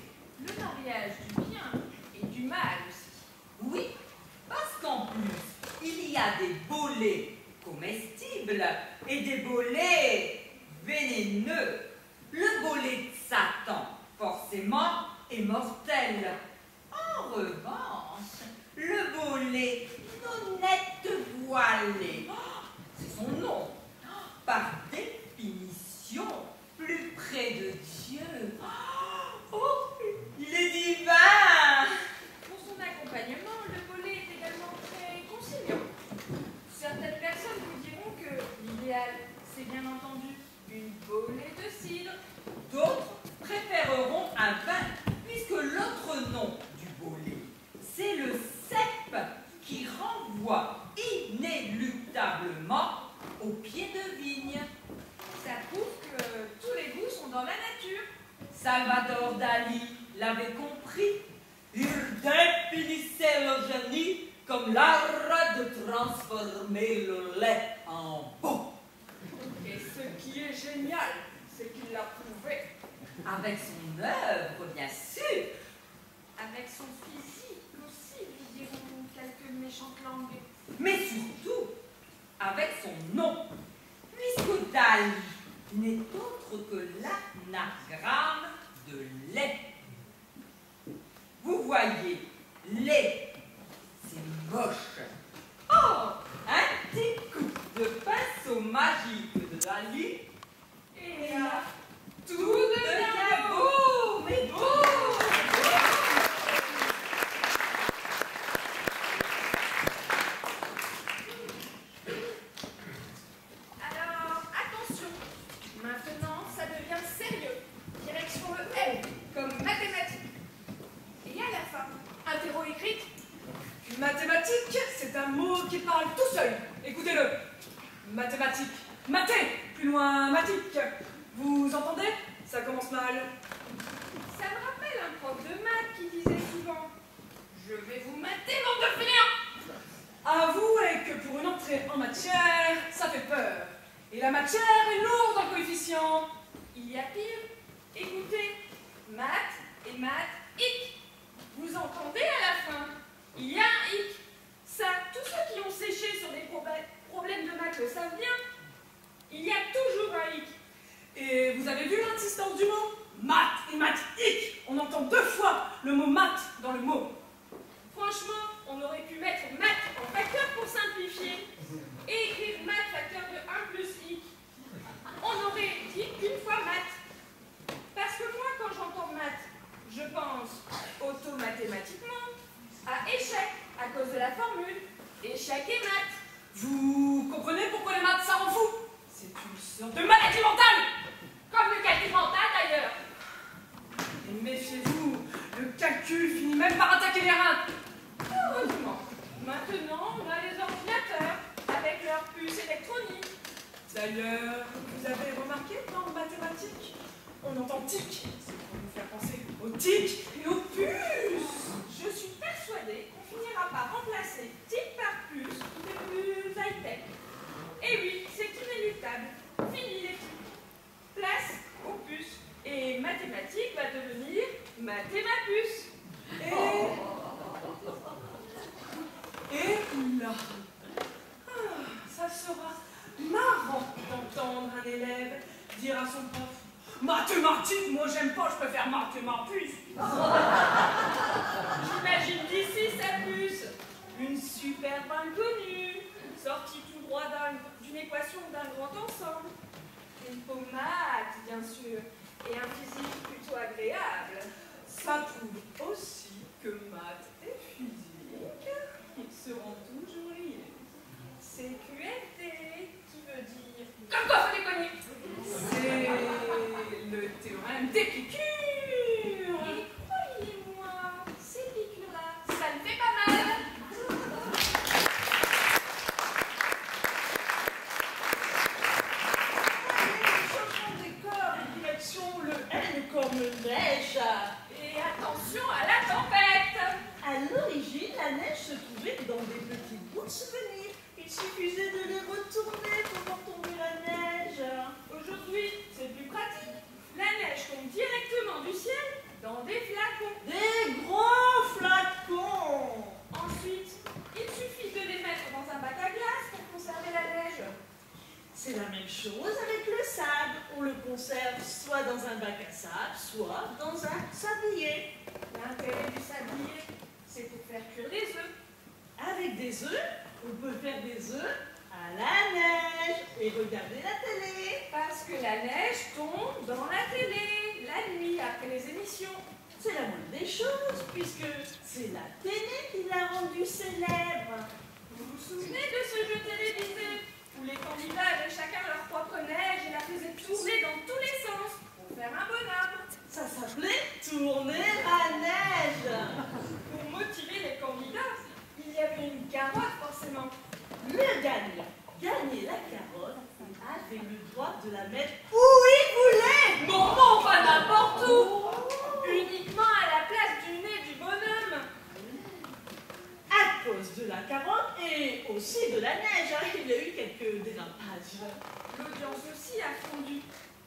Le mariage du bien et du mal aussi. Oui, parce qu'en plus, il y a des beaux laits comestibles et des beaux laits vénéneux. Le beau lait de Satan, forcément, est mortel. En revanche, le beau lait d'honnête voilé, c'est son nom, par définition, plus près de Dieu. Oh, il est divin! Pour son accompagnement, le beau lait est également très conciliant. Certaines personnes vous diront que l'idéal, c'est bien entendu une bolée de cidre. D'autres préféreront un vin, puisque l'autre nom du beau lait, c'est le cep, qui renvoie inéluctablement au pied de vigne. Ça prouve que tous les goûts sont dans la nature. Salvador Dali l'avait compris. Il définissait le génie comme l'art de transformer le lait en beau. Et ce qui est génial, c'est qu'il l'a prouvé. Avec son œuvre, bien sûr. Avec son physique aussi, nous dirons quelques méchantes langues. Mais surtout avec son nom, puisque Dali n'est autre que l'anagramme de lait. Vous voyez, lait, c'est moche. Oh, un petit coup de pinceau magique de Dali, Et là, tout devient beau, mais beau. alors, attention. Maintenant, ça devient sérieux. Direction le M, comme mathématiques. Et à la fin, interro écrite. Mathématiques, c'est un mot qui parle tout seul. Écoutez-le. Mathématiques. Mathé, plus loin matique. Vous entendez? Ça commence mal. Ça me rappelle un prof de maths qui disait souvent « Je vais vous mater, bande de fainéants! Avouez que pour une entrée en matière, ça fait peur. Et la matière est lourde en coefficient. Il y a pire. Écoutez, maths et maths, hic. Vous entendez à la fin? Il y a un hic. Ça, tous ceux qui ont séché sur des problèmes de maths le savent bien. Il y a toujours un hic. Et vous avez vu l'insistance du mot? Maths et maths, hic. On entend 2 fois le mot maths dans le mot. Franchement, on aurait pu mettre maths en facteur pour simplifier et écrire maths facteur de 1 plus hic. On aurait dit qu'une fois maths. Parce que moi, quand j'entends maths, je pense auto-mathématiquement à échec à cause de la formule échec et maths. Vous comprenez pourquoi les maths, ça rend fou? C'est une sorte de maladie mentale. Comme le calcul mental d'ailleurs. Et méfiez-vous, le calcul finit même par attaquer les reins. Heureusement, maintenant on a les ordinateurs avec leurs puces électroniques. D'ailleurs, vous avez remarqué dans mathématiques, on entend tic. C'est pour nous faire penser aux tic et aux puces. Je suis persuadée qu'on finira par remplacer tic par puce des plus high-tech. Et oui, c'est inéluctable. Fini les tics. Place aux puces. Et mathématiques va devenir mathémapuce. Et là, ça sera marrant d'entendre un élève dire à son prof: mathématiques, moi j'aime pas, je préfère mathémapuce. J'imagine d'ici sa puce. Une superbe inconnue, sortie tout droit d'une équation d'un grand ensemble. Une pommade, bien sûr, et un physique plutôt agréable. Ça prouve aussi que maths et physique seront toujours liés. C'est QFD, qui veut dire... Comme quoi, faut déconner! C'est le théorème des piqûres. Et croyez-moi, ces piqûres-là, Ça me fait pas mal! Changement de décor, direction le N comme neige. et attention à la tempête! À l'origine, la neige se trouvait dans des petits bouts de souvenirs. Il suffisait de les retourner pour voir tomber la neige. Aujourd'hui, c'est plus pratique. La neige tombe directement du ciel dans des flacons. Des gros flacons. Ensuite, il suffit de les mettre dans un bac à glace pour conserver la neige. C'est la même chose avec le sable. On le conserve soit dans un bac à sable, soit dans un sablier. L'intérêt du sablier, c'est pour faire cuire les œufs. Avec des œufs, on peut faire des œufs à la neige et regarder la télé. Parce que la neige tombe dans la télé, la nuit, après les émissions. C'est la moindre des choses, puisque c'est la télé qui l'a rendu célèbre. Vous vous souvenez de ce jeu télévisé où les candidats avaient chacun leur propre neige et la faisaient tourner dans tous les sens pour faire un bonhomme? Ça s'appelait Tourner la neige. Pour motiver les candidats, il y avait une carotte forcément. Le gagnant gagnait la carotte et avait le droit de la mettre où il voulait. Non, pas n'importe où! Uniquement à la place du nez du bonhomme. À cause de la carotte et aussi de la neige, hein, il y a eu quelques dérapages. L'audience aussi a fondu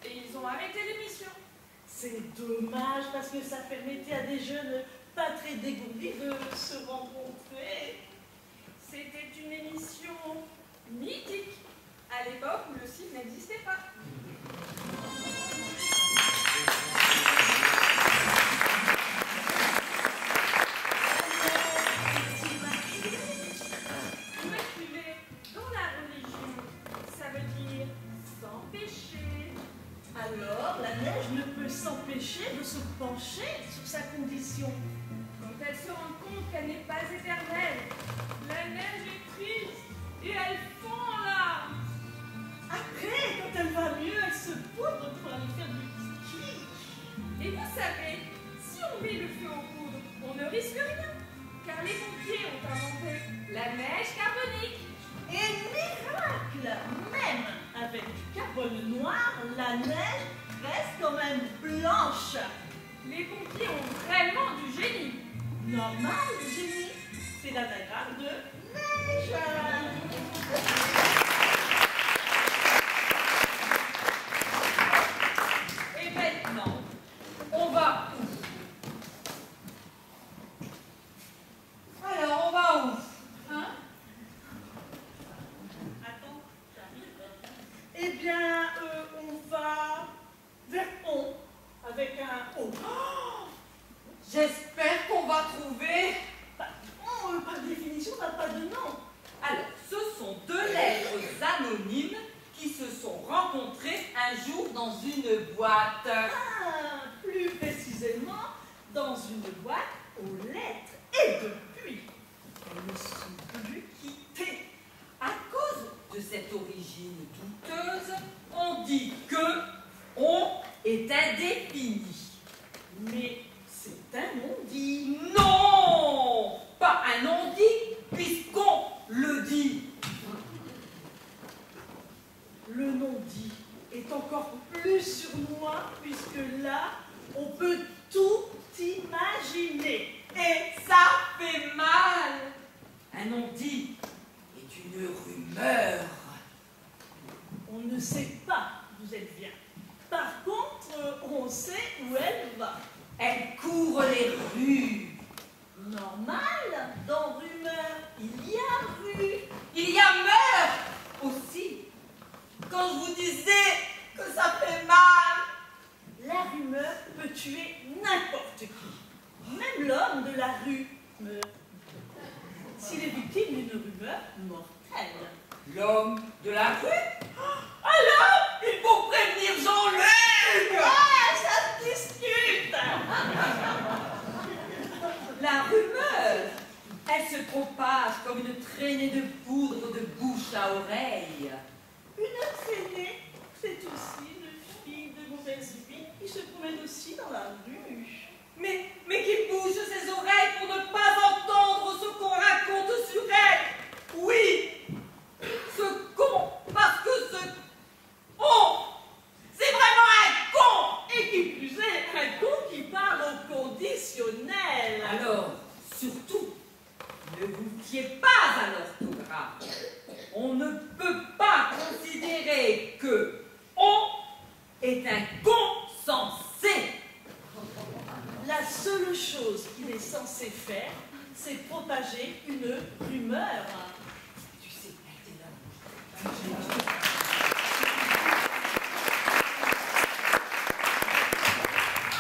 et ils ont arrêté l'émission. C'est dommage parce que ça permettait à des jeunes pas très dégourdis de se rencontrer. C'était une émission mythique à l'époque où le site n'existait pas. Immaculé dans la religion, ça veut dire sans péché. Alors, la neige ne peut s'empêcher de se pencher sur sa condition. Quand elle se rend compte qu'elle n'est pas éternelle, la neige est triste et elle fond en larmes. Après, quand elle va mieux, elle se poudre pour aller faire du ski. Et vous savez, si on met le feu aux poudres, on ne risque rien, car les pompiers ont inventé la neige carbonique. Et miracle, même avec du carbone noir, la neige reste quand même blanche. Les pompiers ont vraiment du génie. Normal, génie. C'est l'anagramme de neige. Et maintenant, on va où? Alors, on va où? Hein? Attends, j'arrive. Eh bien, on va vers on, avec un O. Oh, j'espère qu'on va trouver. On, par définition, n'a pas de nom. Alors, ce sont deux lettres anonymes qui se sont rencontrées un jour dans une boîte. Ah, plus précisément, dans une boîte aux lettres. Et depuis, elles ne sont plus quittées. À cause de cette origine douteuse, on dit que on est indéfini. Mais c'est un non-dit. Non, pas un non-dit, puisqu'on le dit. Le non-dit est encore plus sournois, puisque là, on peut tout imaginer. Et ça fait mal. Un non-dit est une rumeur. On ne sait pas d'où elle vient. Par contre, on sait où elle va. Elle court les rues. Normal, dans rumeur, il y a rue. Il y a meurtre aussi. Quand je vous disais que ça fait mal. La rumeur peut tuer n'importe qui. Même l'homme de la rue meurt. S'il est victime d'une rumeur mortelle. L'homme de la rue? Alors, il faut prévenir Jean-Luc. Ouais, ça se discute. La rumeur, elle se propage comme une traînée de poudre de bouche à oreille. Une traînée, c'est aussi une fille de mauvaise vie qui se promène aussi dans la rue. Mais qui bouge ses oreilles pour ne pas entendre ce qu'on raconte sur elle. Oui, ce con, parce que ce on, c'est vraiment un con. Et qui plus est, un con qui parle au conditionnel. Alors, surtout, ne vous fiez pas à l'orthographe. On ne peut pas considérer que on est un con sensé. La seule chose qu'il est censé faire, c'est propager une rumeur. Tu sais, elle était là.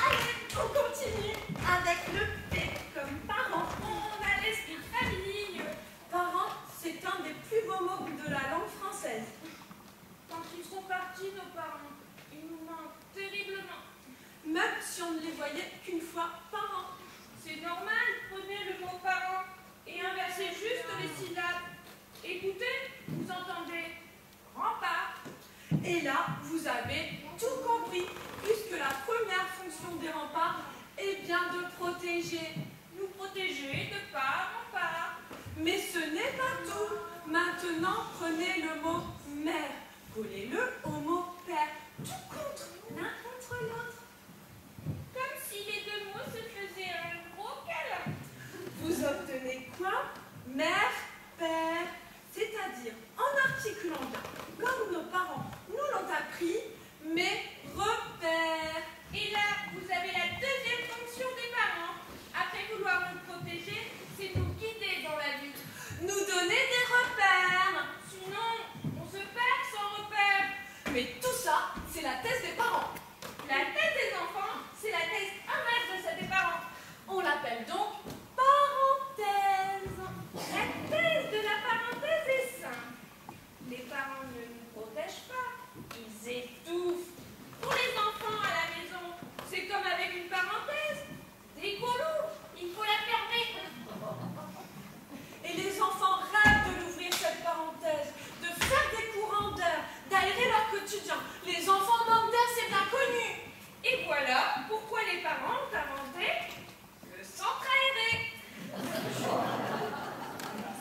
Allez, on continue avec le P comme parent. On a l'esprit de famille. Parent, c'est un des plus beaux mots de la langue française. Quand ils sont partis, nos parents, ils nous manquent terriblement. Même si on ne les voyait qu'une fois par an. C'est normal, prenez le mot parent et inversez juste les syllabes. Écoutez, vous entendez rempart. Et là, vous avez tout compris, puisque la première fonction des remparts est bien de protéger. Nous protéger de part en part. Mais ce n'est pas tout. Maintenant, prenez le mot mère. Collez-le au mot père. Tout contre l'un contre l'autre. Comme si les deux mots se faisaient un gros câlin. Vous obtenez quoi? Mère, père. C'est-à-dire, en articulant bien, comme nos parents nous l'ont appris, mais repère. Et là, vous avez la deuxième fonction des parents. Après vouloir nous protéger, c'est nous guider dans la vie. Nous donner des repères. Sinon, on se perd sans repère. Mais tout ça, c'est la thèse des parents. La thèse des enfants, c'est la thèse inverse de celle des parents. On l'appelle donc parenthèse. La thèse de la parenthèse est simple. Les parents ne nous protègent pas, ils étouffent. Pour les enfants à la maison, c'est comme avec une parenthèse. Des gros loups, il faut la fermer. Et les enfants rêvent de l'ouvrir cette parenthèse, de faire des courants d'air, d'aérer leur quotidien. Les enfants manquent d'air, c'est inconnu. Et voilà pourquoi les parents ont inventé le centre aéré.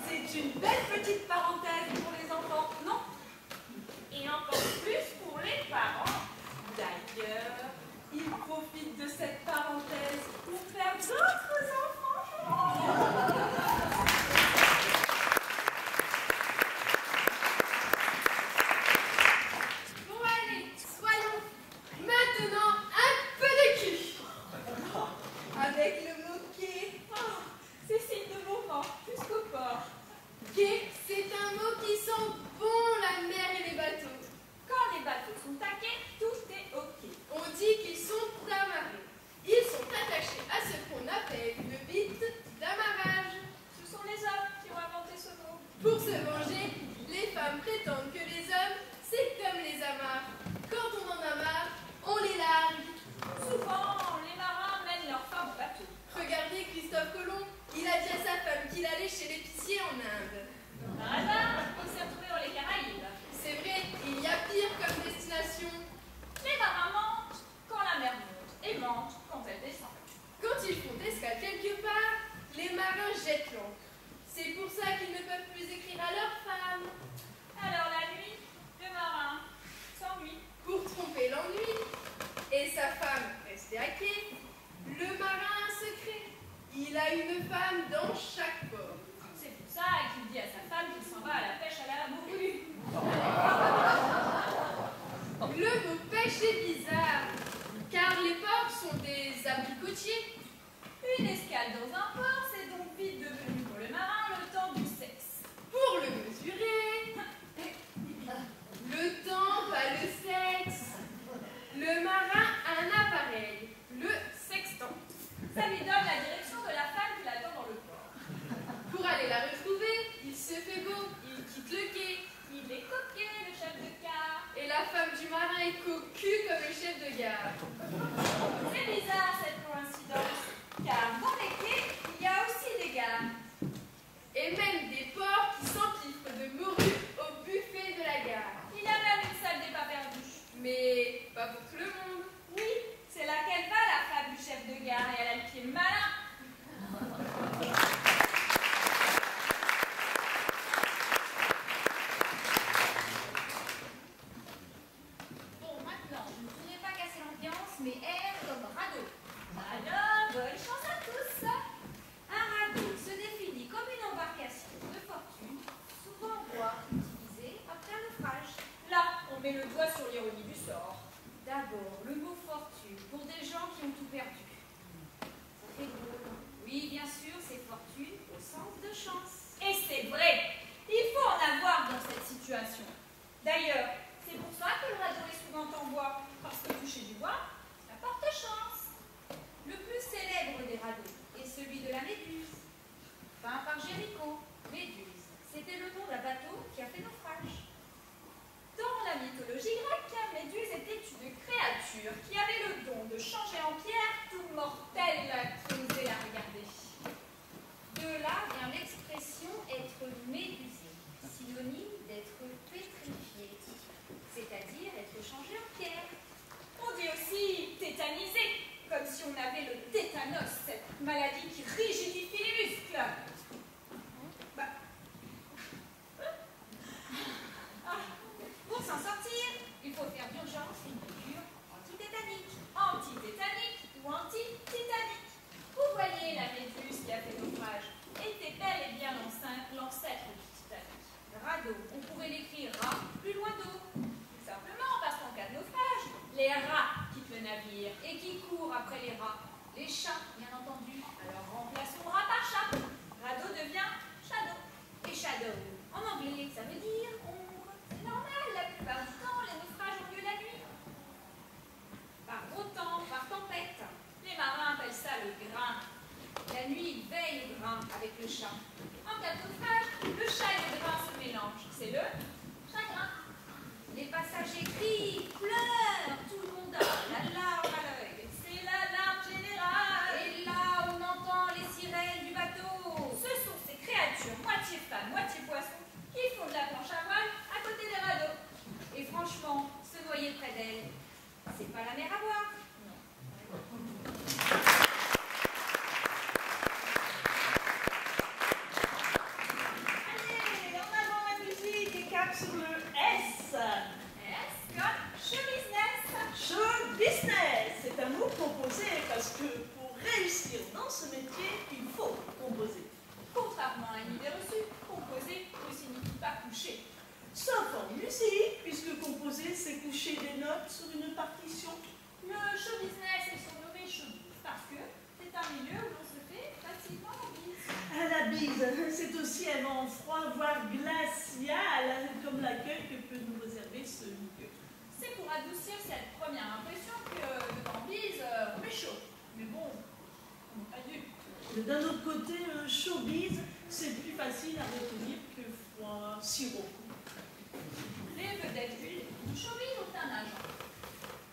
C'est une belle petite parenthèse pour les enfants, non? Et encore plus pour les parents. D'ailleurs, ils profitent de cette parenthèse pour faire d'autres enfants. Bon allez, soyons maintenant un peu de cul. Avec le mot quai, c'est signe de moment, jusqu'au port. Quai, c'est un mot qui sent bon la mer et les bateaux. Quand les bateaux sont à quai, tout est ok. On dit qu'ils sont amarrés. Ils sont attachés à ce qu'on appelle le bit d'amarrage. Ce sont les hommes qui ont inventé ce mot. Pour se venger, les femmes prétendent que les hommes, c'est comme les amarres. Quand on en a marre, on les largue. Souvent, les marins mènent leurs femmes au bateau. Regardez Christophe Colomb, il a dit à sa femme qu'il allait chez l'épicier en Inde. Par hasard, il s'est retrouvé dans les Caraïbes. C'est vrai, il y a pire comme destination. Les marins mentent quand la mer monte et mentent quand elle descend. Quand ils font escale quelque part, les marins jettent l'ancre. C'est pour ça qu'ils ne peuvent plus écrire à leurs femmes. Alors la nuit, le marin s'ennuie. Pour tromper l'ennui, et sa femme restée à quai, le marin a un secret. Il a une femme dans chaque port. C'est pour ça qu'il dit à sa femme qu'il s'en va à la pêche à la morue. Le mot pêche est bizarre, car les ports sont des abricotiers. Une escale dans un port, c'est donc vite devenu pour le marin le temps du sexe. Pour le mesurer, le temps, pas le sexe. Le marin a un appareil, le sextant. Ça lui donne la direction de la femme qui l'attend dans le port. Pour aller la retrouver, il se fait beau, il quitte le quai. Il est coquet, le chef de gare. Et la femme du marin est cocu comme le chef de gare. C'est bizarre cette coïncidence, car dans les quais, il y a aussi des gares. Et même des porcs qui s'empiffrent de morue au buffet de la gare. Il y a même une salle des pas perdus. Mais pas pour tout le monde. Oui, c'est là qu'elle va, la femme du chef de gare, et elle a le pied malin. Bon, maintenant, je ne voudrais pas casser l'ambiance, mais air comme radeau. Alors, bonne chance à tous. Un radeau se définit comme une embarcation de fortune, souvent en bois, utilisée après un naufrage. Là, on met le doigt sur l'ironie du sort. D'abord, le mot fortune pour des gens qui ont tout perdu. Ça fait drôle. Oui, bien sûr, c'est fortune au sens de chance. Et c'est vrai, il faut en avoir dans cette situation. D'ailleurs, c'est pour ça que le radeau est souvent en bois, parce que toucher du bois, ça porte chance. Le plus célèbre des radeaux est celui de la Méduse, peint par Géricault. Méduse, c'était le nom d'un bateau qui a fait naufrage. Dans la mythologie grecque, Méduse était une créature qui avait le don de changer en pierre tout mortel qui osait la regarder. De là vient l'expression être médusé, synonyme d'être pétrifié, c'est-à-dire être changé en pierre. On dit aussi tétanisé, comme si on avait le tétanos, cette maladie qui rigidifie les muscles. Pour s'en sortir, il faut faire d'urgence une cure antitétanique. Antitétanique ou anti-titanique. Vous voyez, la Méduse qui a fait naufrage était bel et bien l'ancêtre du Titanic. Radeau, on pourrait l'écrire rat plus loin d'eau. Tout simplement parce qu'en cas de naufrage, les rats quittent le navire. Et qui court après les rats? Les chats, bien entendu. Alors remplaçons rat par chat. Radeau devient shadow. Et shadow, en anglais, ça veut dire ombre. C'est normal, la plupart du temps, les naufrages ont lieu la nuit. Par gros temps, par tempête. Les marins appellent ça le grain. La nuit, il veille au grain avec le chat. En cas de naufrage, le chat et le grain se mélangent. C'est le chagrin. Les passagers crient, pleurent, tout le monde a la larme à l'œil. C'est l'alarme générale. Et là, on entend les sirènes du bateau. Ce sont ces créatures, moitié femmes, moitié poissons, qui font de la planche à voile à côté des radeaux. Et franchement, se noyer près d'elle, c'est pas la mer à boire. Allez, en avant la musique et cap sur le S. S comme show business. Show business, c'est un mot composé parce que pour réussir dans ce métier, il faut composer. Contrairement à une idée reçue, composer ne signifie pas coucher. Sauf en musique, puisque composer, c'est coucher des notes sur une partition. Le show business est surnommé showbiz parce que c'est un milieu où l'on se fait facilement la bise. À la bise, c'est aussi un vent froid, voire glacial, comme l'accueil que peut nous réserver ce lieu. C'est pour adoucir cette première impression que devant bise, on est chaud. Mais bon, on n'est pas dû. D'un autre côté, showbiz, c'est plus facile à retenir que froid, sirop. Les vedettes du showbiz ont un agent.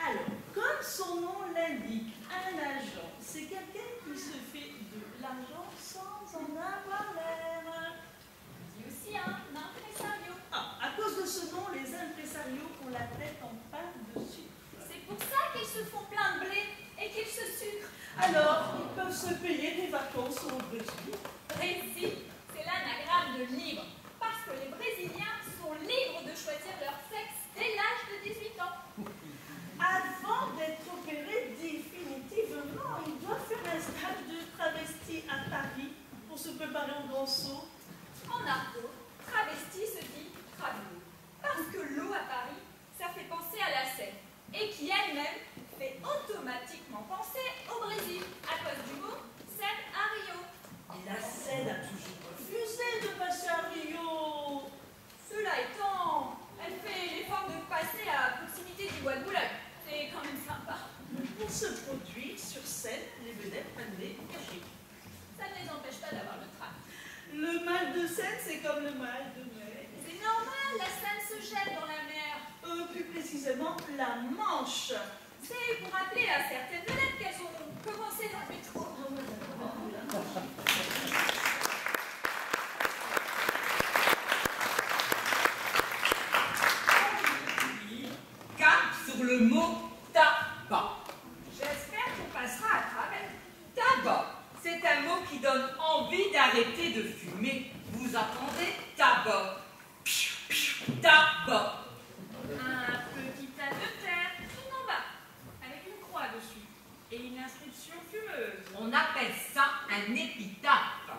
Alors, comme son nom l'indique, un agent, c'est quelqu'un qui se fait de l'argent sans en avoir l'air. On dit aussi un impresario. Ah, à cause de ce nom, les impresarios ont la tête en panne dessus. C'est pour ça qu'ils se font plein de blé et qu'ils se sucrent. Alors, ils peuvent se payer des vacances au Brésil. Brésil, c'est l'anagramme de libre. Parce que les Brésiliens sont libres de choisir leur sexe dès l'âge de 18 ans. Avant d'être opéré définitivement, ils doivent faire un stage de travesti à Paris pour se préparer au grand saut. En argot, travesti se dit travelo. Parce que l'eau à Paris, ça fait penser à la Seine. Et qui elle-même fait automatiquement penser au Brésil, à cause du mot Seine à Rio. Et la Seine a toujours refusé de passer à Rio. Cela étant, elle fait l'effort de passer à proximité du bois de Boulogne. C'est quand même sympa. Pour se produire sur scène, les vedettes prennent des cachets. Ça ne les empêche pas d'avoir le trac. Le mal de Seine, c'est comme le mal de mer. C'est normal, la Seine se jette dans la mer. Plus précisément, la Manche. C'est pour rappeler à certaines vedettes qu'elles ont commencé dans le métro. Cap sur le mot tabac. J'espère qu'on passera à travers. Tabac, c'est un mot qui donne envie d'arrêter de fumer. Vous attendez tabac. Tabac. Un petit tas de terre, tout en bas, avec une croix dessus et une inscription fumeuse. On appelle ça un épitaphe.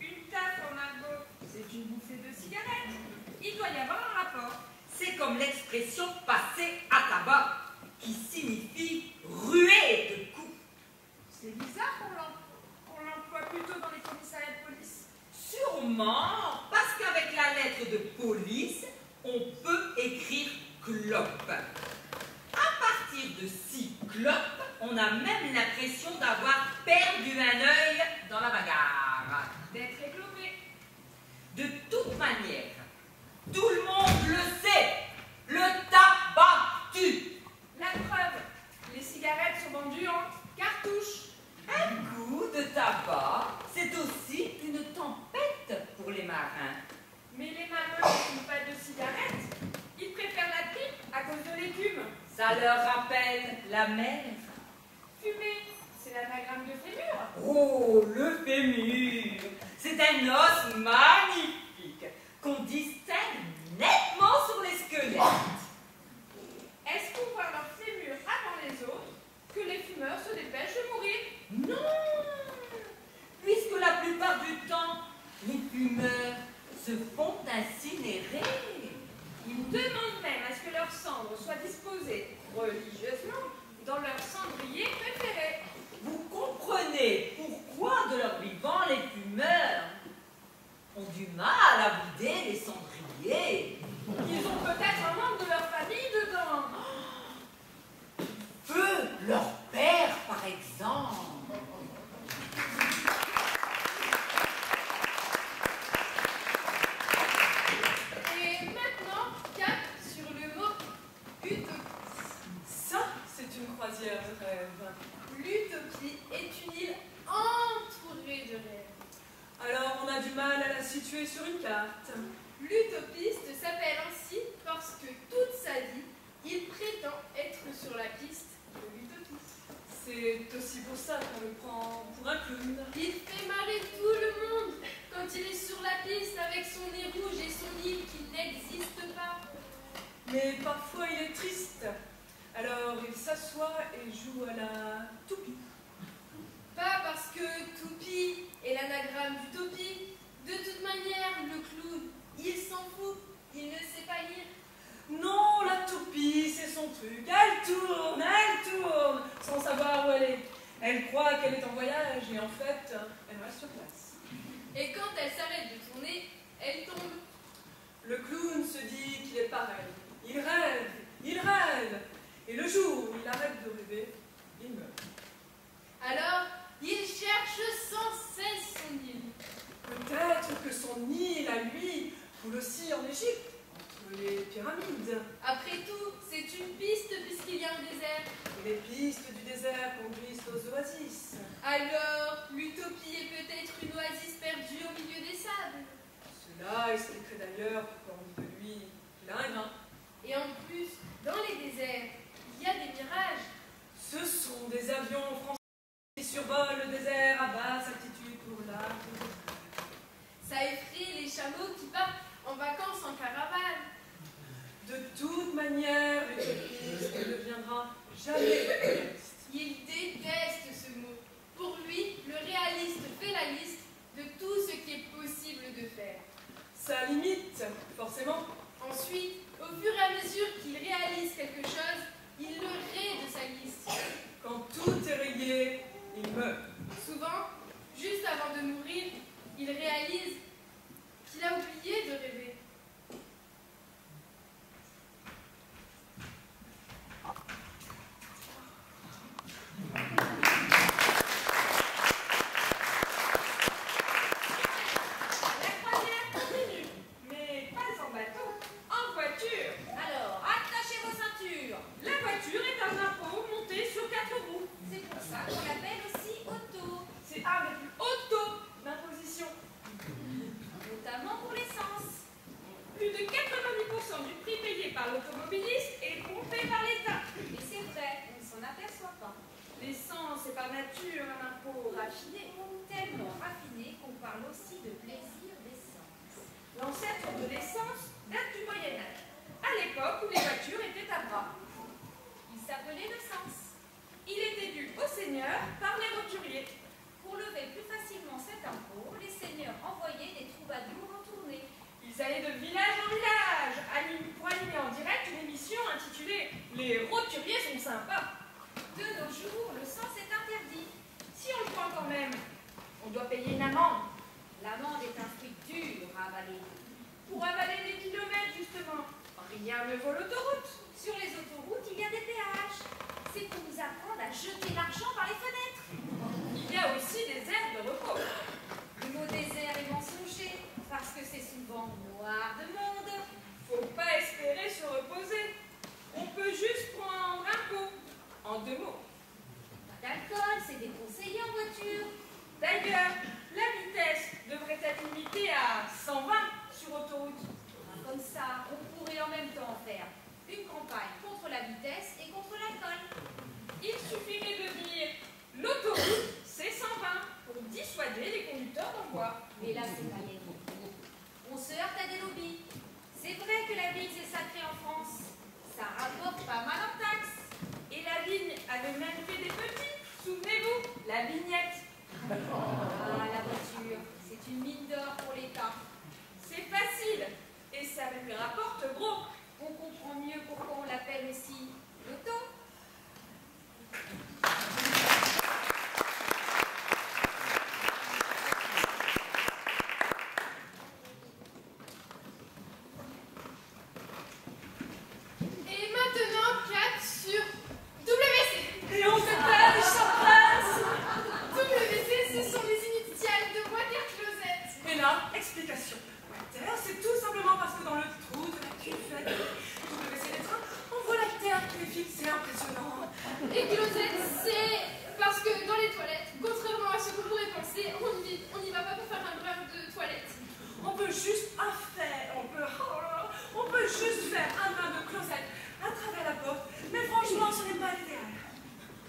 Une tape en argot, c'est une bouffée de cigarette. Il doit y avoir un rapport. C'est comme l'expression passer à tabac, qui signifie ruer de coups. C'est bizarre qu'on l'emploie plutôt dans les commissariats de police. Sûrement, parce qu'avec la lettre de police, on peut écrire clope. À partir de 6 clopes, on a même l'impression d'avoir perdu un œil dans la bagarre. D'être églobé. De toute manière, tout le monde le sait, le tabac tue. La preuve, les cigarettes sont vendues en cartouches. Un coup de tabac, c'est aussi une tempête pour les marins. Mais les marins ne fument pas de cigarettes. Ils préfèrent la pipe à cause de l'écume. Ça leur rappelle la mer. Fumer, c'est l'anagramme de fémur. Oh, le fémur, c'est un os magnifique qu'on distingue nettement sur les squelettes. Est-ce pour voir leur fémur avant les autres que les fumeurs se dépêchent de mourir? Non, puisque la plupart du temps, les fumeurs se font incinérer. Ils demandent même à ce que leurs cendres soient disposées religieusement dans leur cendrier préféré. Vous comprenez pourquoi de leur vivant les fumeurs ont du mal à vider les cendriers. Ils ont peut-être un membre de leur famille dedans. Feu, leur père par exemple. Et maintenant, cap sur le mot utopie. Ça, c'est une croisière de rêve. L'utopie est une île entourée de rêves. Alors, on a du mal à la situer sur une carte. L'utopiste s'appelle ainsi parce que toute sa vie, il prétend être sur la piste de l'utopie. C'est aussi pour ça qu'on le prend pour un clown. Il fait marrer tout le monde quand il est sur la piste avec son nez rouge et son île qui n'existe pas. Mais parfois, il est triste. Alors, il s'assoit et joue à la toupie. Pas parce que toupie est l'anagramme d'utopie, De toute manière, le clown, il s'en fout, il ne sait pas lire. Non, la toupie, c'est son truc. Elle tourne, sans savoir où elle est. Elle croit qu'elle est en voyage et en fait, elle reste sur place. Et quand elle s'arrête de tourner, elle tombe. Le clown se dit qu'il est pareil. Il rêve. Et le jour où il arrête de rêver, il meurt. Alors, il cherche sans cesse son île. Peut-être que son île à lui coule aussi en Égypte, entre les pyramides. Après tout, c'est une piste puisqu'il y a un désert. Et les pistes du désert conduisent aux oasis. Alors, l'utopie est peut-être une oasis perdue au milieu des sables. Cela expliquerait d'ailleurs pourquoi on dit de lui qu'il a un grain. Et en plus, dans les déserts, il y a des mirages. Ce sont des avions français qui survolent le désert à basse altitude pour l'arbre. Ça effraie les chameaux qui partent en vacances en caravane. De toute manière, l'utopiste ne deviendra jamais réaliste. Il déteste ce mot. Pour lui, le réaliste fait la liste de tout ce qui est possible de faire. Ça limite, forcément. Ensuite, au fur et à mesure qu'il réalise quelque chose, il le raye de sa liste. Quand tout est rayé, il meurt. Souvent, juste avant de mourir, il réalise qu'il a oublié de rêver. La croisière continue, mais pas en bateau, en voiture. Alors, attachez vos ceintures. La voiture est un drapeau monté sur 4 roues. C'est pour ça qu'on l'appelle aussi auto, C'est un des plus hauts taux d'imposition. notamment pour l'essence. Plus de 90% du prix payé par l'automobiliste est pompé par l'État. Et c'est vrai, on ne s'en aperçoit pas. L'essence est par nature un impôt raffiné. Tellement raffiné qu'on parle aussi de plaisir d'essence. L'ancêtre de l'essence date du Moyen-Âge, à l'époque où les voitures étaient à bras. Il s'appelait le sens. Il était dû au seigneur par les roturiers. Pour lever plus facilement cet impôt, les seigneurs envoyaient des troubadours en tournée. Ils allaient de village en village pour animer en direct une émission intitulée « Les roturiers sont sympas ». De nos jours, le sens est interdit. Si on le prend quand même, on doit payer une amende. L'amande est un fruit dur à avaler. Pour avaler des kilomètres, justement, rien ne vaut l'autoroute. Sur les autoroutes, il y a des péages. C'est pour nous apprendre à jeter l'argent par les fenêtres. Il y a aussi des aires de repos. Le mot désert est mensonger, parce que c'est souvent noir de monde. Faut pas espérer se reposer. On peut juste prendre un pot. En 2 mots. Pas d'alcool, c'est déconseillé en voiture. D'ailleurs, la vitesse devrait être limitée à 120 sur autoroute. Comme ça, on pourrait en même temps faire une campagne contre la vitesse et contre l'alcool. Il suffirait de dire l'autoroute, c'est 120 pour dissuader les conducteurs d'en boire. Mais là, c'est pas gagné. On se heurte à des lobbies. C'est vrai que la vigne, c'est sacré en France. Ça rapporte pas mal en taxes. Et la vigne avait même fait des petits. Souvenez-vous, la vignette. Ah, la voiture, c'est une mine d'or pour l'État. C'est facile. Et ça lui rapporte gros. On comprend mieux pourquoi on l'appelle aussi l'auto. Et maintenant, cap sur WC. Et on se perd, champagne. WC, ce sont les initiales de Water Closet. Et là, explication. Water, c'est tout simplement parce que dans le trou de la cuvette WC des trains, on voit la terre qui est fixée, impressionnant. Et Closet, c'est parce que dans les toilettes, contrairement à ce qu'on pourrait penser, on n'y va pas pour faire un brin de toilette. On peut juste juste faire un bain de closette à travers la porte, mais franchement, ce n'est pas l'idéal.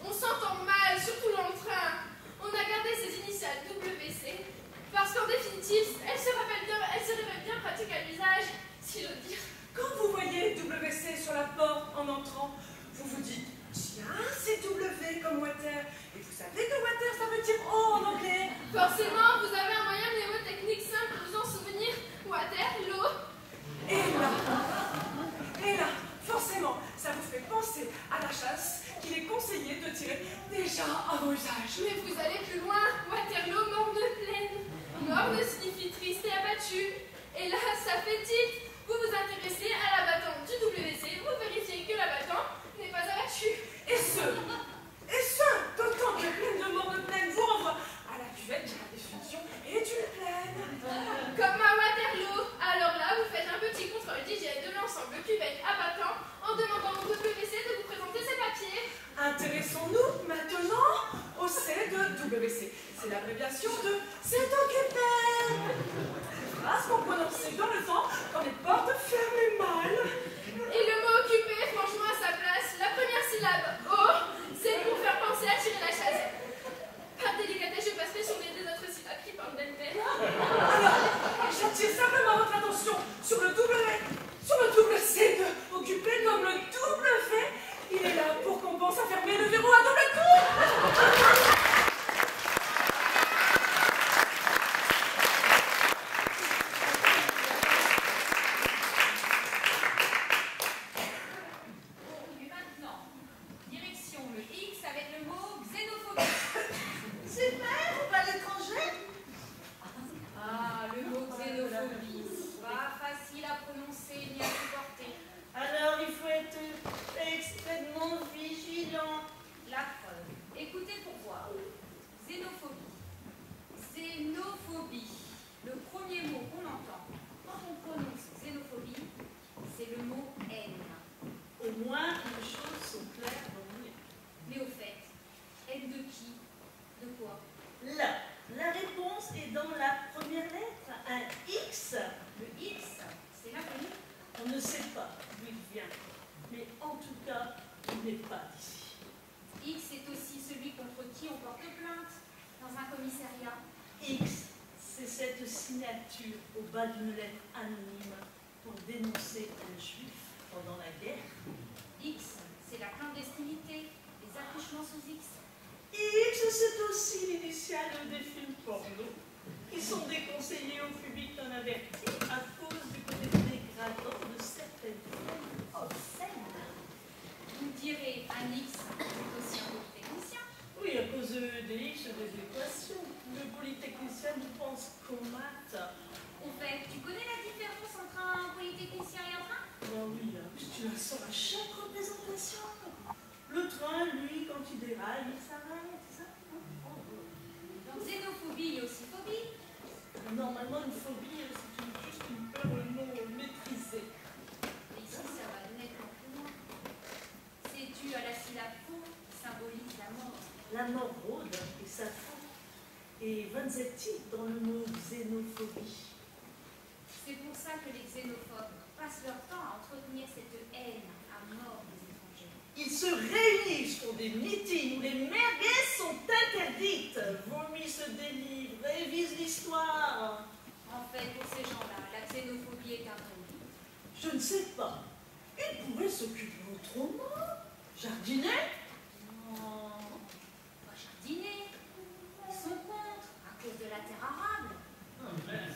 On s'entend mal, surtout dans le train. On a gardé ces initiales WC parce qu'en définitive, elles se révèlent bien pratiques à l'usage, si j'ose dire. Quand vous voyez WC sur la porte en entrant, vous vous dites, tiens, c'est W comme water. Et vous savez que water, ça veut dire eau en anglais. Forcément, vous avez un moyen mnémotechnique simple à vos usages. Mais vous allez plus loin. Waterloo, morne pleine. Morne signifie triste et abattu. Et là, ça fait tilt. Vous vous intéressez à l'abattant du WC, vous vérifiez que l'abattant n'est pas abattu. Et ce, d'autant que pleine de morne pleine vous renvoie à la cuvette qui, la définition, est une plaine. Comme à Waterloo. Alors là, vous faites un petit contrôle d'hygiène de l'ensemble cuvette abattant en demandant au WC de vous présenter ses papiers. Intéressons-nous maintenant au C de WC. C'est l'abréviation de C'est occupé. Phrase qu'on prononce dans le temps quand les portes ferment mal. Et le mot occupé, franchement à sa place, la première syllabe O, c'est pour faire penser à tirer la chaise. Par délicatesse, je passerai sur les deux autres syllabes qui parlent d'elles-mêmes. Alors, j'attire simplement votre attention sur le double C de occupé comme le W. Il est là pour qu'on pense à fermer le verrou à double tour. Et maintenant, direction le X avec le mot xénophobie. Super, on va à l'étranger. Ah, le mot xénophobie. Pas facile à prononcer ni à supporter. Alors, il faut être extrêmement vigilant. La preuve. Écoutez pour voir. Xénophobie. Xénophobie. Le premier mot qu'on entend quand on prononce xénophobie, c'est le mot haine. Au moins, les choses sont claires dans mon Mais au fait, haine de qui? De quoi? Là, la réponse est dans la première lettre, un X. Le X, c'est l'inconnu. On ne sait pas d'où il vient, mais en tout cas, il n'est pas d'ici. X est aussi celui contre qui on porte plainte dans un commissariat. X, c'est cette signature au bas d'une lettre anonyme pour dénoncer un juif pendant la guerre. X, c'est la clandestinité, les accouchements sous X. X, c'est aussi l'initiale des films porno qui sont déconseillés au public non averti à cause du côté dégradant de certaines formes obscènes. Vous direz un X, c'est aussi un polytechnicien. Oui, à cause des X des équations. Le polytechnicien ne pense qu'aux maths. Au fait, tu connais la différence entre un polytechnicien et un train? Ben oui, hein, tu la sors à chaque représentation. Le train, lui, quand il déraille, il s'arrête, ça. Donc xénophobie et aussi phobie. Normalement, une phobie, c'est juste une peur non maîtrisée. Et ici, ça va nettement plus loin. C'est dû à la syllabe faux qui symbolise la mort. La mort rôde et sa faute. Et Vanzetti dans le mot xénophobie. C'est pour ça que les xénophobes passent leur temps à entretenir cette haine à mort des étrangers. Ils se réunissent pour des meetings où les merguez sont interdites, vomissent des livres, révisent l'histoire. En fait, pour ces gens-là, la xénophobie est interdite. Je ne sais pas. Ils pourraient s'occuper autrement. Jardiner? Non, pas jardiner. Ils sont contre à cause de la terre arable.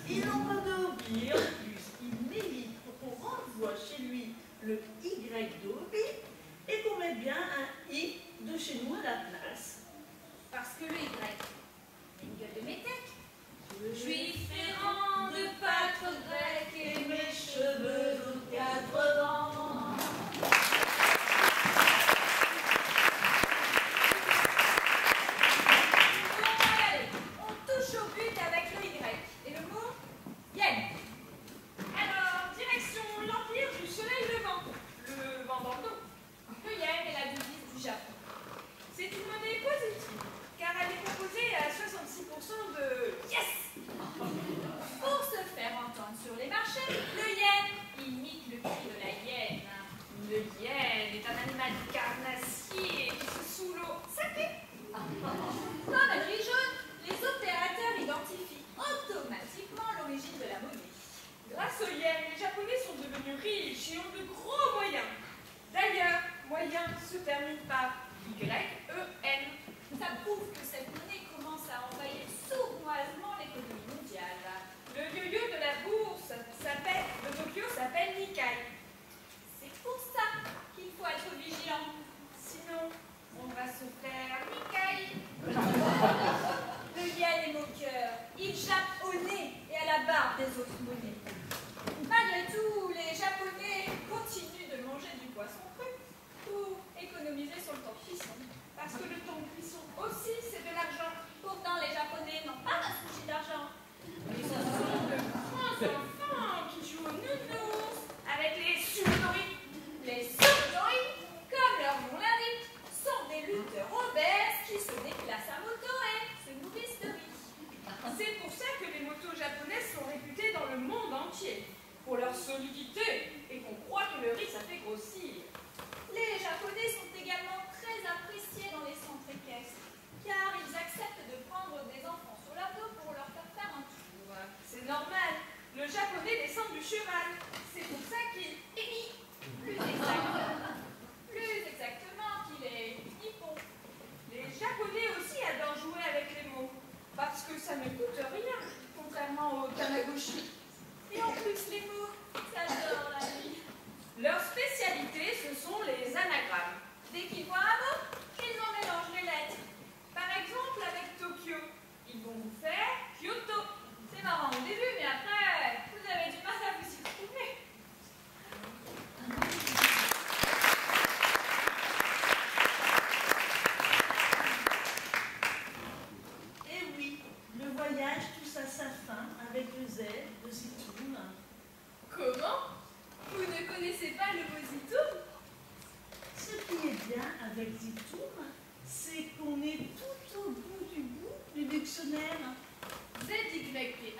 Ils n'ont pas de hobby. En plus, ils militent pour qu'on renvoie chez lui le Y de hobby et qu'on mette bien un I de chez nous à la place. Parce que le Y a une gueule de métèque. Juif errant de pâtre grec et mes cheveux aux 4 vents. Bon, allez, on touche au but avec le Y. Et le mot yen. Alors, direction l'Empire du Soleil Levant. Le vent dans le dos. Le yen est la devise du Japon. C'est une monnaie positive, car elle est composée parce que le thon cuisson aussi, c'est de l'argent. Pourtant, les Japonais n'ont pas un souci d'argent. Et ce sont de grands enfants qui jouent aux nounous avec les sumidori. Les Sumidori, comme leur nom l'indique, sont des lutteurs obèses qui se déplacent à moto et se nourrissent de riz. C'est pour ça que les motos japonaises sont réputées dans le monde entier, pour leur solidité, et qu'on croit que le riz, ça fait grossir. Les Japonais sont également très appréciés dans les centres équestres, car ils acceptent de prendre des enfants sur leur dos pour leur faire faire un tour. C'est normal, le japonais descend du cheval. C'est pour ça qu'il hé Plus exactement qu'il est hippon. Les japonais aussi adorent jouer avec les mots, parce que ça ne coûte rien, contrairement au Tamagotchi. Et en plus, les mots, ça adore la vie. Leur spécialité, ce sont les anagrammes. Dès qu'ils voient un mot, ils en mélangent les lettres. Par exemple, avec Tokyo, ils vont vous faire Kyoto. C'est marrant au début, mais après, vous avez du mal à vous y retrouver. Et oui, le voyage touche à sa fin avec le Z de Zitoum. Comment? Vous ne connaissez pas le mot Zitoum? Ce qui est bien avec Zitoum, c'est qu'on est tout au bout du dictionnaire. ZYTHUM,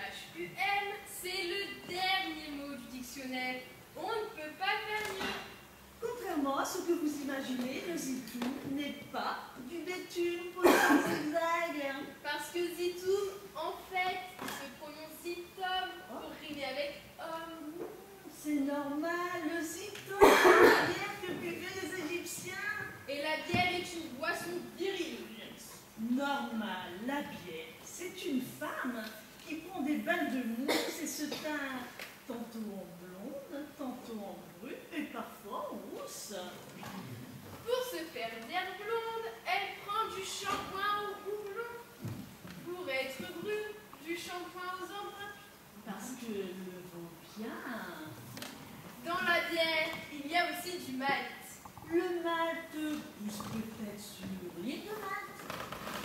c'est le dernier mot du dictionnaire. On ne peut pas faire mieux. Contrairement à ce que vous imaginez, le Zitoum n'est pas du bitume pour le zigzag. Parce que Zitoum, en fait, se prononce Zitom pour rimer avec homme. C'est normal, le Zitoum, c'est la bière que buvaient les Égyptiens. Et la bière est une boisson virile. Normal, la bière, c'est une femme qui prend des balles de mousse et se teint tantôt en blonde, tantôt en brune et parfois en rousse. Pour se faire bien blonde, elle prend du shampoing au houblon. Pour être brune, du shampoing aux embruns. Parce que le vaut bien. Dans la bière, il y a aussi du malt. Le malt pousse peut-être sur l'île de Malte.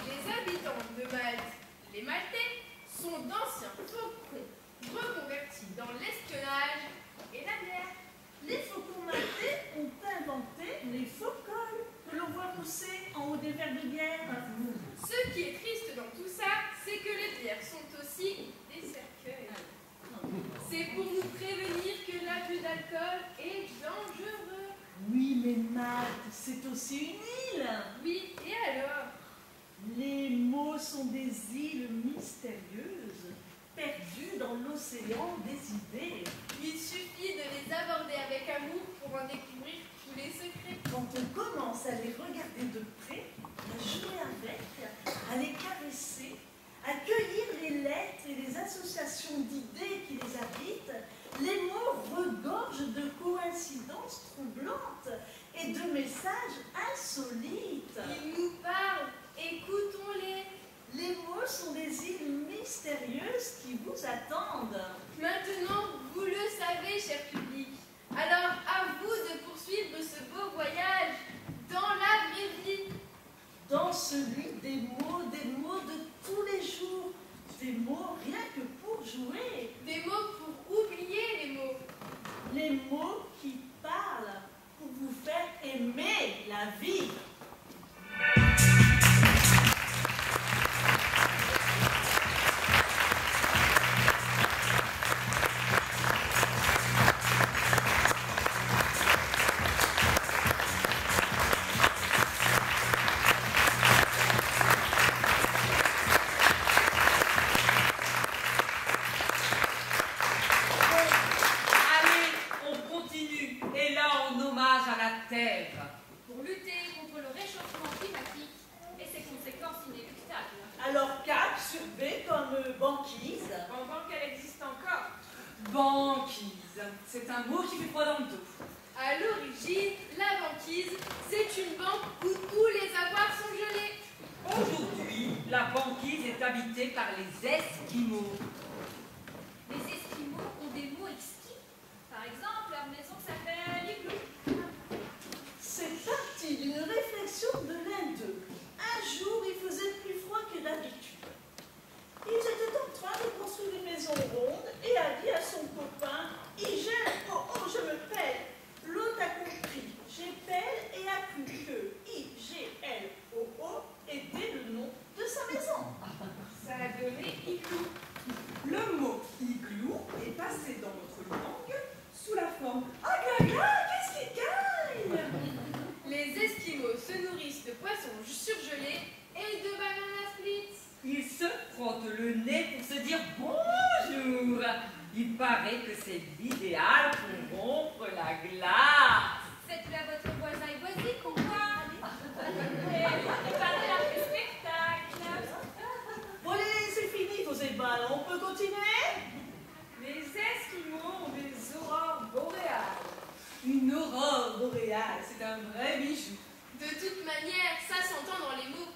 Les habitants de Malte, les Maltais, sont d'anciens faucons reconvertis dans l'espionnage et la bière. Les faucons maltais ont inventé les faux-cols que l'on voit pousser en haut des verres de bière. Ce qui est triste dans tout ça, c'est que les bières sont aussi des cercueils. C'est pour nous prévenir que l'abus d'alcool est dangereux. Oui, mais Malte, c'est aussi une île. Oui, et alors? Les mots sont des îles mystérieuses, perdues dans l'océan des idées. Il suffit de les aborder avec amour pour en découvrir tous les secrets. Quand on commence à les regarder de près, à jouer avec, à les caresser, à cueillir les lettres et les associations d'idées qui les habitent, les mots regorgent de coïncidences troublantes et de messages insolites. Ils nous parlent, écoutons-les. Les mots sont des îles mystérieuses qui vous attendent. Maintenant, vous le savez, cher public. Alors, à vous de poursuivre ce beau voyage dans la vraie vie. Dans celui des mots de tous les jours, des mots rien que pour jouer, Des mots pour oublier les mots. les mots qui parlent pour vous faire aimer la vie. Allez, on continue. Et là, en hommage à la Terre. Pour lutter contre le réchauffement climatique et ses conséquences inéluctables. Alors cap sur B comme banquise. Pendant qu'elle existe encore. Banquise, c'est un mot qui fait froid dans le dos. À l'origine, la banquise, c'est une banque où tous les avoirs sont gelés. Aujourd'hui, la banquise est habitée par les Esquimaux. Les Esquimaux ont des mots exquis. Par exemple, leur maison s'appelle Igloo. C'est parti d'une réflexion de l'un d'eux. surgelées et de banana splits. Il se frotte le nez pour se dire bonjour. Il paraît que c'est l'idéal pour rompre la glace. Faites-le à votre voisin et voisine pour voir. Préparez le spectacle. Bon, allez, c'est fini vos ébats, on peut continuer? Les Esquimaux ont des aurores boréales. Une aurore boréale, c'est un vrai bijou. De toute manière, ça s'entend dans les mots.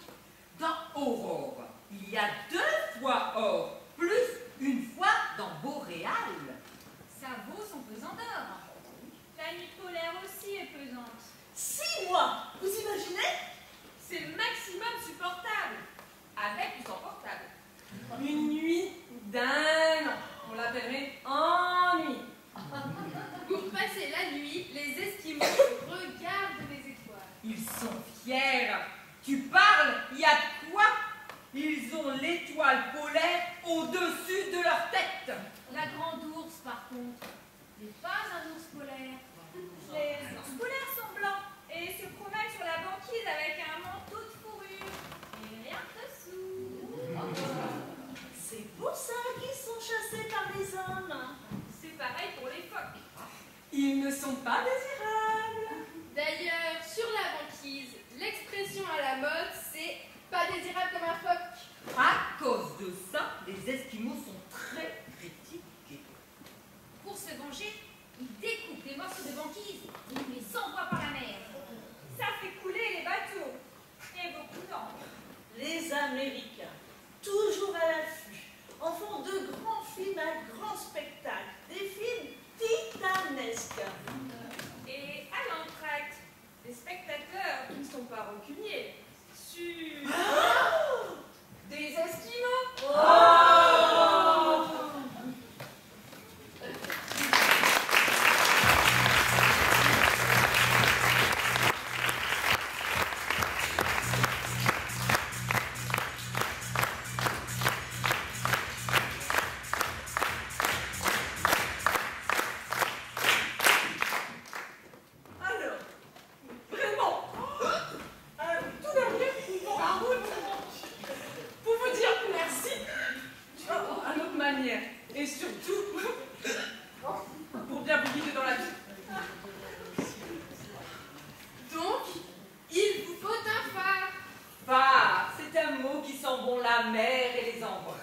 Dans aurore, il y a 2 fois or, plus une fois dans boréal. Ça vaut son pesant d'or. La nuit polaire aussi est pesante. 6 mois, vous imaginez? C'est le maximum supportable. Avec ou sans portable. Une nuit d'un an. On l'appellerait ennui. Pour passer la nuit, les Esquimaux regardent les étoiles. Ils sont fiers. Tu parles, il y a de quoi? Ils ont l'étoile polaire au-dessus de leur tête. La grande ours, par contre, n'est pas un ours polaire. Les ours polaires sont blancs et se promènent sur la banquise avec un manteau de fourrure. Et rien dessous. C'est pour ça qu'ils sont chassés par les hommes. C'est pareil pour les phoques. Ils ne sont pas désirables. D'ailleurs, sur la banquise, l'expression à la mode, c'est « pas désirable comme un phoque ». À cause de ça, les Esquimaux sont très critiqués. Pour se venger, ils découpent des morceaux de banquise et ils les envoient par la mer. Ça fait couler les bateaux. Et beaucoup d'encre. Les Américains, toujours à l'affût, en font de grands films à grand spectacle, des films titanesques. Et à l'entracte, les spectateurs qui ne sont pas rancuniers. Sur des Esquimaux. Alors, vraiment, tout dernier pour la route, pour vous dire merci à notre manière et surtout pour bien vous guider dans la vie. Donc, il vous faut un phare. Phare, c'est un mot qui sent bon la mer et les embruns.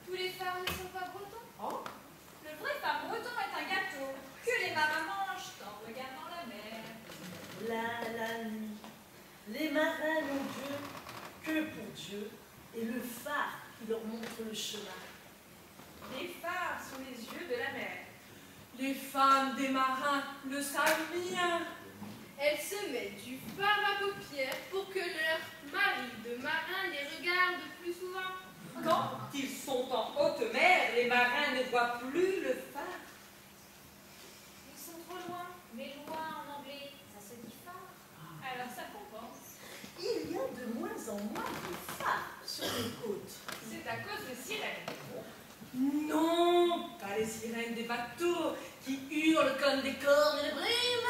Tous les phares ne sont pas bretons. Le vrai phare breton est un gâteau que les marins mangent en regardant la mer. La nuit, les marins n'ont Dieu que pour Dieu et le phare qui leur montre le chemin. Les phares sont les yeux de la mer. Les femmes des marins le savent bien. Elles se mettent du phare à paupières pour que leurs maris de marins les regardent plus souvent. Quand ils sont en haute mer, les marins ne voient plus le phare. Ils sont trop loin, mais loin en anglais, ça se dit phare. Alors ça compense. Il y a de moins en moins de phares sur les côtes. C'est à cause de sirènes. Non, pas les sirènes des bateaux qui hurlent comme des cornes de brume.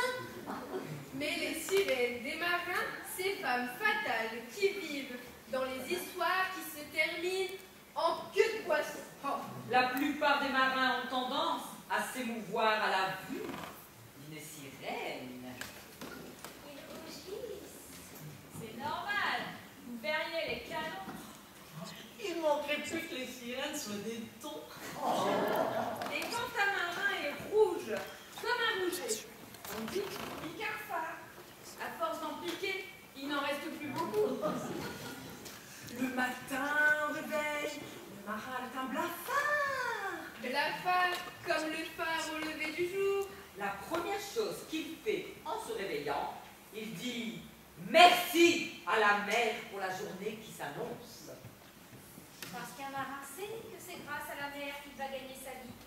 Mais les sirènes des marins, ces femmes fatales qui vivent dans les histoires qui se terminent en queue de poisson. La plupart des marins ont tendance à s'émouvoir à la vue d'une sirène. Ils rougissent. C'est normal. Vous verriez les canons. Il manquerait plus que les sirènes soient des thons. Et quand un marin est rouge, comme un rouget, on dit qu'il pique un phare. À force d'en piquer, il n'en reste plus beaucoup. Le matin, au réveil, le marin est un blafard. Blafard comme le phare au lever du jour. La première chose qu'il fait en se réveillant, il dit merci à la mer pour la journée qui s'annonce. Parce qu'un marin sait que c'est grâce à la mer qu'il va gagner sa vie.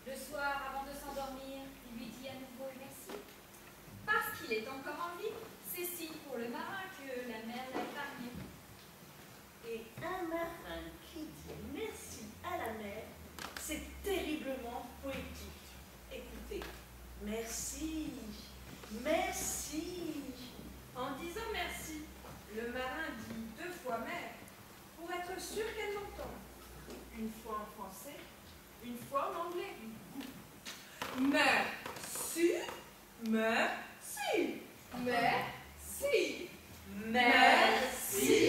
Le soir, avant de s'endormir, il lui dit à nouveau merci. Parce qu'il est encore en vie, c'est signe pour le marin que la mer l'a épargné. Et un marin qui dit merci à la mer, c'est terriblement poétique. Écoutez, merci, merci. En disant merci, le une fois en anglais. Merci, merci, Merci. merci.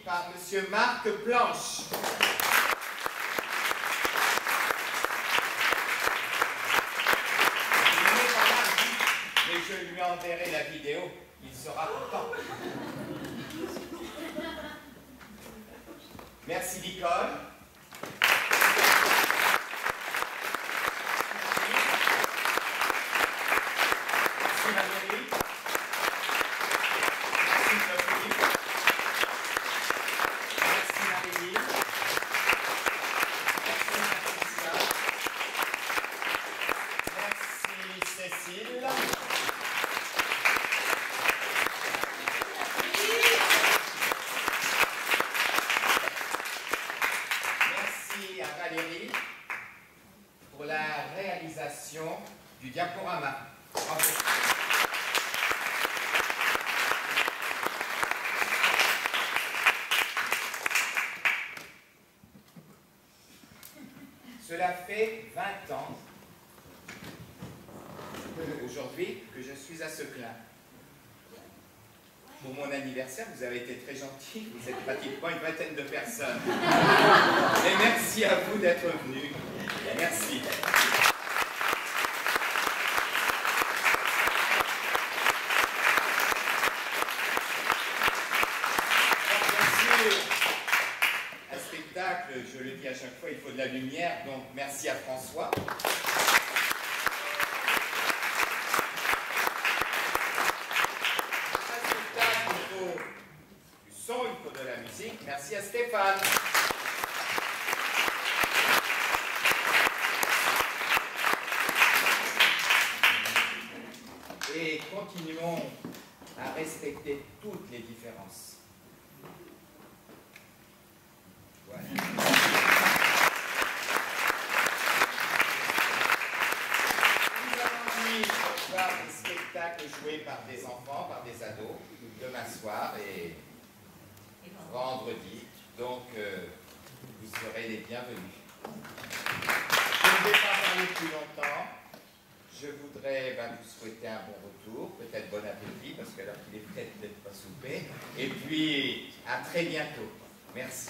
Par Monsieur Marc Planche. Il n'est pas là, mais je lui enverrai la vidéo, il sera content. Merci Nicole. Merci Valérie. Merci Sophie. Merci Marie. Merci Patricia. Merci Cécile. Merci à Valérie pour la réalisation du diaporama. Bravo. Cela fait 20 ans aujourd'hui que je suis à Seclin. Pour mon anniversaire, vous avez été très gentils, vous êtes pratiquement une vingtaine de personnes. Et merci à vous d'être venus. Merci. Un spectacle, je le dis à chaque fois, il faut de la lumière, donc merci à François. Un spectacle, il faut du son, il faut de la musique, merci à Stéphane. Et continuons à respecter toutes les différences. Voilà. Nous allons venir voir des spectacles joués par des enfants, par des ados, demain soir et vendredi. Donc, vous serez les bienvenus. Je ne vais pas parler plus longtemps. Je voudrais vous souhaiter un bon retour, peut-être bon appétit, parce que alors qu'il est peut-être pas soupé. Et puis, à très bientôt. Merci.